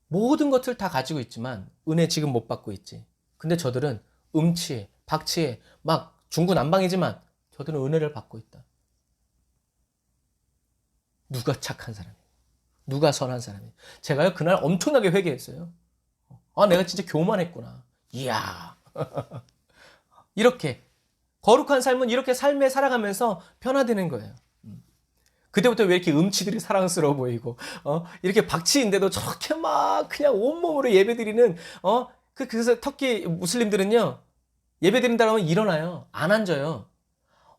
모든 것을 다 가지고 있지만 은혜 지금 못 받고 있지. 근데 저들은 음치에 박치에 막 중구난방이지만 저들은 은혜를 받고 있다. 누가 착한 사람이에요? 누가 선한 사람이에요? 제가요, 그날 엄청나게 회개했어요. 내가 진짜 교만했구나. 이야. 이렇게 거룩한 삶은 이렇게 삶에 살아가면서 변화되는 거예요. 그때부터 왜 이렇게 음치들이 사랑스러워 보이고, 이렇게 박치인데도 저렇게 막 그냥 온몸으로 예배드리는, 그래서 터키 무슬림들은요, 예배드린다고 하면 일어나요. 안 앉아요.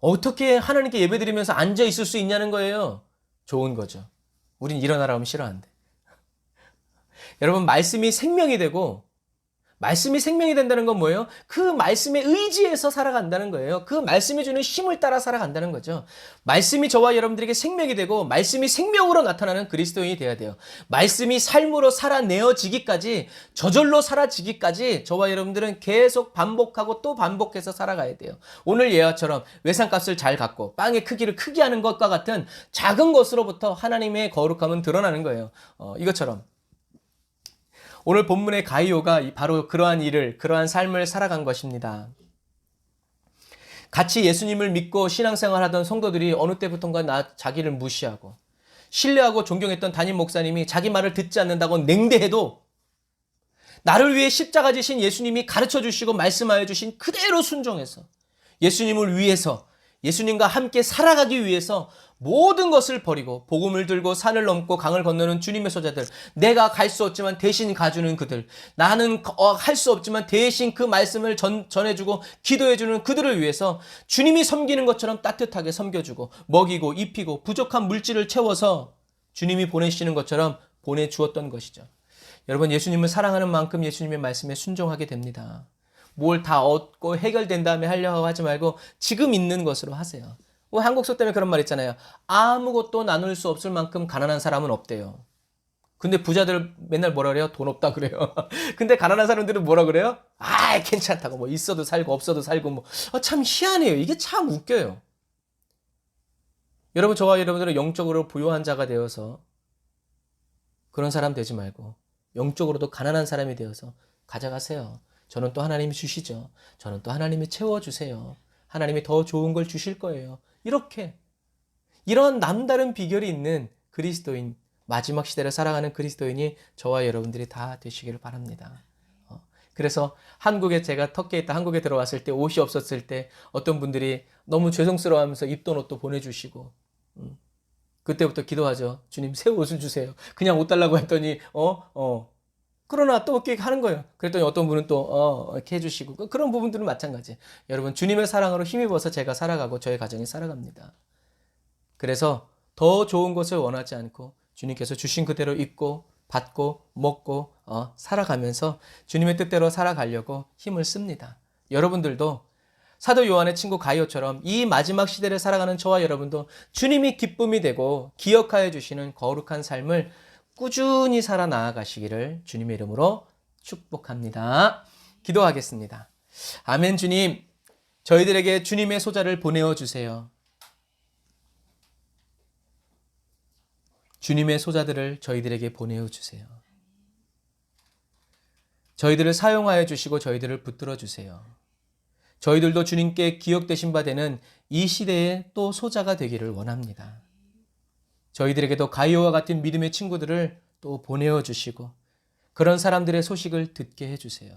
어떻게 하나님께 예배드리면서 앉아 있을 수 있냐는 거예요. 좋은 거죠. 우린 일어나라 하면 싫어하는데. 여러분, 말씀이 생명이 되고, 말씀이 생명이 된다는 건 뭐예요? 그 말씀에 의지해서 살아간다는 거예요. 그 말씀이 주는 힘을 따라 살아간다는 거죠. 말씀이 저와 여러분들에게 생명이 되고, 말씀이 생명으로 나타나는 그리스도인이 되어야 돼요. 말씀이 삶으로 살아내어지기까지, 저절로 사라지기까지 저와 여러분들은 계속 반복하고 또 반복해서 살아가야 돼요. 오늘 예화처럼 외상값을 잘 갚고 빵의 크기를 크게 하는 것과 같은 작은 것으로부터 하나님의 거룩함은 드러나는 거예요. 이것처럼 오늘 본문의 가이오가 바로 그러한 삶을 살아간 것입니다. 같이 예수님을 믿고 신앙생활하던 성도들이 어느 때부턴가 자기를 무시하고 신뢰하고 존경했던 담임 목사님이 자기 말을 듣지 않는다고 냉대해도 나를 위해 십자가 지신 예수님이 가르쳐 주시고 말씀하여 주신 그대로 순종해서 예수님을 위해서, 예수님과 함께 살아가기 위해서 모든 것을 버리고 복음을 들고 산을 넘고 강을 건너는 주님의 소자들, 내가 갈 수 없지만 대신 가주는 그들, 나는 할 수 없지만 대신 그 말씀을 전해주고 기도해주는 그들을 위해서 주님이 섬기는 것처럼 따뜻하게 섬겨주고 먹이고 입히고 부족한 물질을 채워서 주님이 보내시는 것처럼 보내주었던 것이죠. 여러분, 예수님을 사랑하는 만큼 예수님의 말씀에 순종하게 됩니다. 뭘 다 얻고 해결된 다음에 하려고 하지 말고 지금 있는 것으로 하세요. 한국서 때문에 그런 말 있잖아요. 아무것도 나눌 수 없을 만큼 가난한 사람은 없대요. 근데 부자들 맨날 뭐라 그래요? 돈 없다 그래요. 근데 가난한 사람들은 뭐라 그래요? 괜찮다고, 뭐 있어도 살고 없어도 살고, 참 희한해요. 이게 참 웃겨요. 여러분, 저와 여러분들은 영적으로 부유한 자가 되어서 그런 사람 되지 말고 영적으로도 가난한 사람이 되어서 가져가세요. 저는 또 하나님이 주시죠. 저는 또 하나님이 채워주세요. 하나님이 더 좋은 걸 주실 거예요. 이런 남다른 비결이 있는 그리스도인, 마지막 시대를 살아가는 그리스도인이 저와 여러분들이 다 되시기를 바랍니다. 그래서 한국에 제가 터키에 있다 한국에 들어왔을 때 옷이 없었을 때 어떤 분들이 너무 죄송스러워하면서 입던 옷도 보내주시고 그때부터 기도하죠. 주님 새 옷을 주세요. 그냥 옷 달라고 했더니 그러나 또 이렇게 하는 거예요. 그랬더니 어떤 분은 또 이렇게 해주시고 그런 부분들은 마찬가지. 여러분 주님의 사랑으로 힘입어서 제가 살아가고 저의 가정이 살아갑니다. 그래서 더 좋은 것을 원하지 않고 주님께서 주신 그대로 입고 받고 먹고 살아가면서 주님의 뜻대로 살아가려고 힘을 씁니다. 여러분들도 사도 요한의 친구 가이오처럼 이 마지막 시대를 살아가는 저와 여러분도 주님이 기쁨이 되고 기억하여 주시는 거룩한 삶을 꾸준히 살아 나아가시기를 주님의 이름으로 축복합니다. 기도하겠습니다. 아멘. 주님, 저희들에게 주님의 소자를 보내어 주세요. 주님의 소자들을 저희들에게 보내어 주세요. 저희들을 사용하여 주시고 저희들을 붙들어 주세요. 저희들도 주님께 기억되신 바 되는 이 시대에 또 소자가 되기를 원합니다. 저희들에게도 가이오와 같은 믿음의 친구들을 또 보내어 주시고 그런 사람들의 소식을 듣게 해주세요.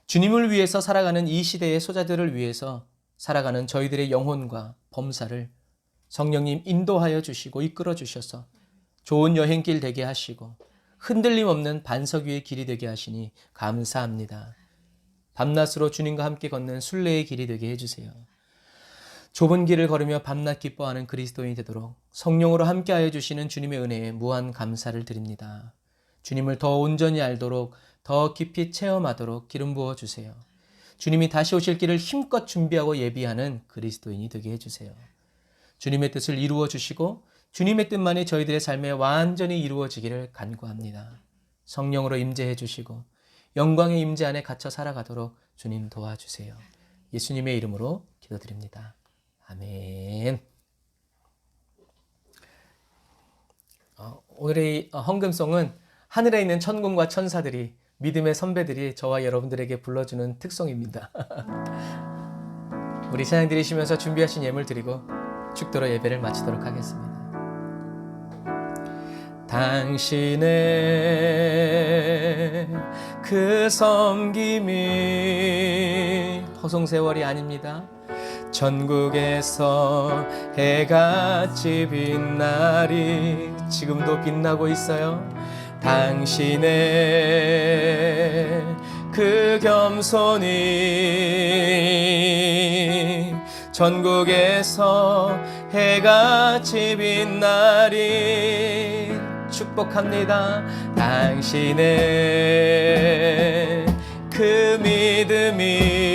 주님을 위해서 살아가는 이 시대의 소자들을 위해서 살아가는 저희들의 영혼과 범사를 성령님 인도하여 주시고 이끌어 주셔서 좋은 여행길 되게 하시고 흔들림 없는 반석 위의 길이 되게 하시니 감사합니다. 밤낮으로 주님과 함께 걷는 순례의 길이 되게 해주세요. 좁은 길을 걸으며 밤낮 기뻐하는 그리스도인이 되도록 성령으로 함께하여 주시는 주님의 은혜에 무한 감사를 드립니다. 주님을 더 온전히 알도록 더 깊이 체험하도록 기름 부어주세요. 주님이 다시 오실 길을 힘껏 준비하고 예비하는 그리스도인이 되게 해주세요. 주님의 뜻을 이루어 주시고 주님의 뜻만이 저희들의 삶에 완전히 이루어지기를 간구합니다. 성령으로 임재해 주시고 영광의 임재 안에 갇혀 살아가도록 주님 도와주세요. 예수님의 이름으로 기도드립니다. 아멘. 오늘의 헌금송은 하늘에 있는 천군과 천사들이 믿음의 선배들이 저와 여러분들에게 불러주는 특송입니다. 우리 찬양 드리시면서 준비하신 예물 드리고 축도로 예배를 마치도록 하겠습니다. 당신의 그 섬김이 허송세월이 아닙니다. 전국에서 해같이 빛나리 지금도 빛나고 있어요. 당신의 그 겸손이 전국에서 해같이 빛나리 축복합니다. 당신의 그 믿음이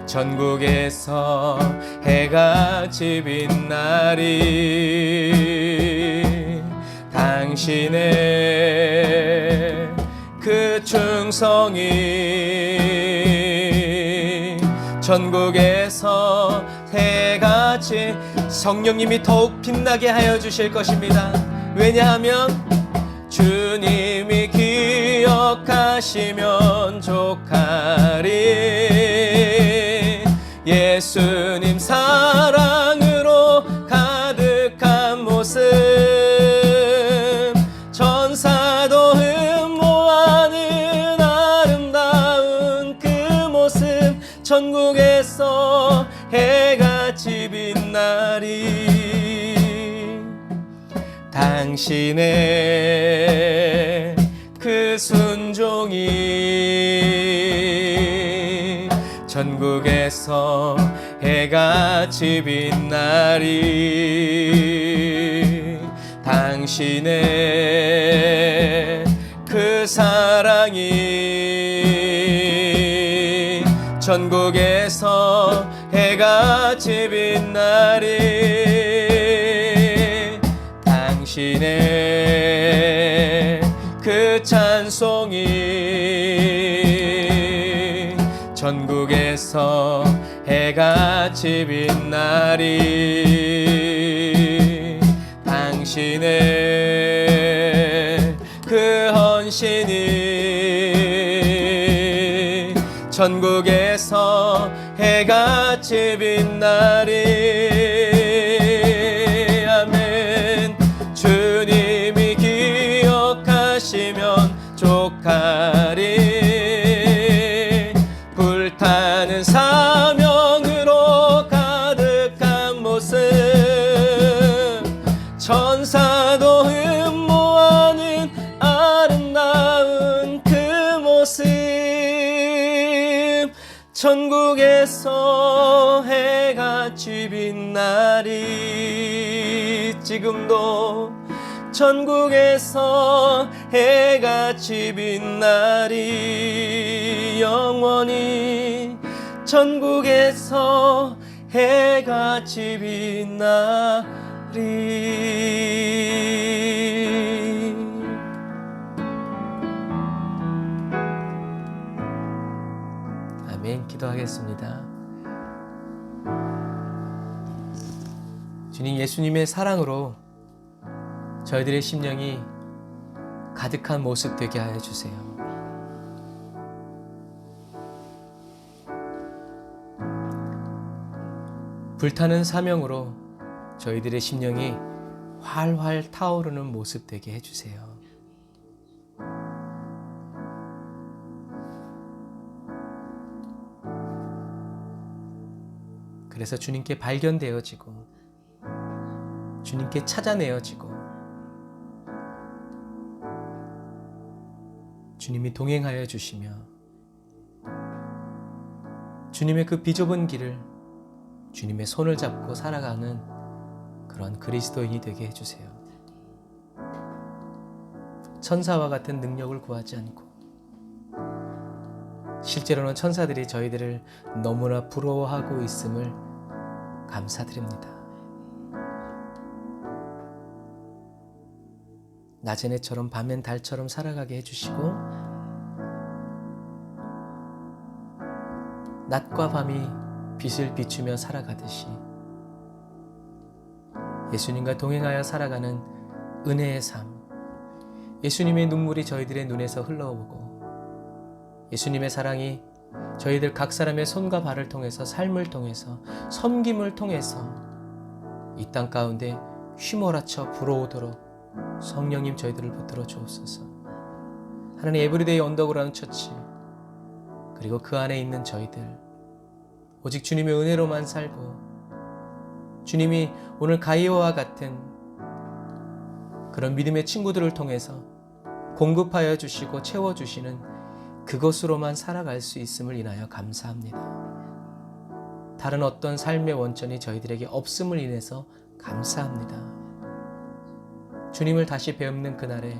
전국에서 해같이 빛나리 당신의 그 충성이 전국에서 해같이 성령님이 더욱 빛나게 하여 주실 것입니다. 왜냐하면 주님이 기억하시면 족하리. 예수님 사랑으로 가득한 모습 천사도 흠모하는 아름다운 그 모습 천국에서 해같이 빛나리. 당신의 그 순종이 전국에서 해같이 빛나리. 당신의 그 사랑이 전국에서 해같이 빛나리. 당신의 그 찬송이 전국에서 해같이 빛나리. 당신의 그 헌신이 전국에서 해같이 빛나리. 아멘. 주님이 기억하시면 족 기록하리. 불타는 사명으로 가득한 모습, 천사도 흠모하는 아름다운 그 모습. 천국에서 해같이 빛나리. 지금도 천국에서 해같이 빛나리. 영원히 천국에서 해같이 빛나리. 아멘. 기도하겠습니다. 주님, 예수님의 사랑으로 저희들의 심령이 가득한 모습 되게 하여 주세요. 불타는 사명으로 저희들의 심령이 활활 타오르는 모습 되게 해주세요. 그래서 주님께 발견되어지고 주님께 찾아내어지고 주님이 동행하여 주시며 주님의 그 비좁은 길을 주님의 손을 잡고 살아가는 그런 그리스도인이 되게 해주세요. 천사와 같은 능력을 구하지 않고 실제로는 천사들이 저희들을 너무나 부러워하고 있음을 감사드립니다. 낮엔 해처럼 밤엔 달처럼 살아가게 해주시고 낮과 밤이 빛을 비추며 살아가듯이 예수님과 동행하여 살아가는 은혜의 삶, 예수님의 눈물이 저희들의 눈에서 흘러오고 예수님의 사랑이 저희들 각 사람의 손과 발을 통해서 삶을 통해서 섬김을 통해서 이 땅 가운데 휘몰아쳐 불어오도록 성령님 저희들을 붙들어 주옵소서. 하나님, 에브리데이 언더그라운드 처치 그리고 그 안에 있는 저희들 오직 주님의 은혜로만 살고 주님이 오늘 가이오와 같은 그런 믿음의 친구들을 통해서 공급하여 주시고 채워주시는 그것으로만 살아갈 수 있음을 인하여 감사합니다. 다른 어떤 삶의 원천이 저희들에게 없음을 인해서 감사합니다. 주님을 다시 배우는 그날에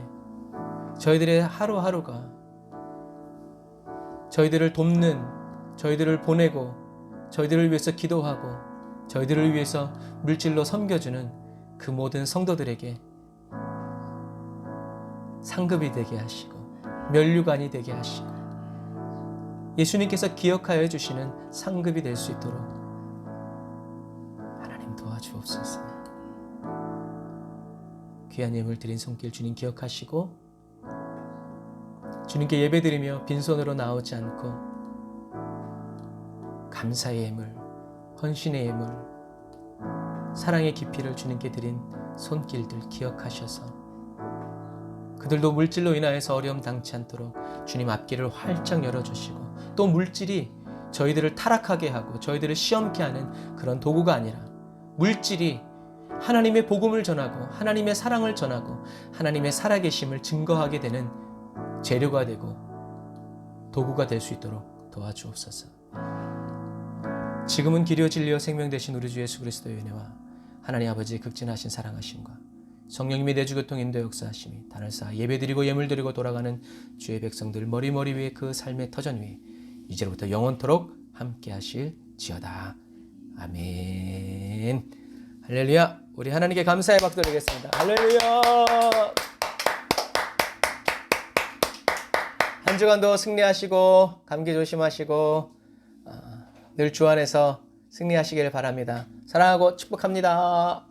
저희들의 하루하루가 저희들을 돕는, 저희들을 보내고 저희들을 위해서 기도하고 저희들을 위해서 물질로 섬겨주는 그 모든 성도들에게 상급이 되게 하시고 면류관이 되게 하시고 예수님께서 기억하여 주시는 상급이 될 수 있도록 하나님 도와주옵소서. 귀한 예물 드린 손길 주님 기억하시고 주님께 예배드리며 빈손으로 나오지 않고 감사의 예물, 헌신의 예물, 사랑의 깊이를 주님께 드린 손길들 기억하셔서 그들도 물질로 인하여서 어려움 당치 않도록 주님 앞길을 활짝 열어주시고 또 물질이 저희들을 타락하게 하고 저희들을 시험케 하는 그런 도구가 아니라 물질이 하나님의 복음을 전하고 하나님의 사랑을 전하고 하나님의 살아계심을 증거하게 되는 재료가 되고 도구가 될 수 있도록 도와주옵소서. 지금은 길이요 진리요 생명 되신 우리 주 예수 그리스도의 은혜와 하나님 아버지의 극진하신 사랑하심과 성령님의 내주교통 인도 역사하심이 단을 쌓아 예배드리고 예물드리고 돌아가는 주의 백성들 머리머리 위에 그 삶의 터전 위에 이제로부터 영원토록 함께 하실지어다. 아멘. 할렐루야. 우리 하나님께 감사의 박수 드리겠습니다. 할렐루야. 한 주간도 승리하시고 감기 조심하시고 늘 주 안에서 승리하시길 바랍니다. 사랑하고 축복합니다.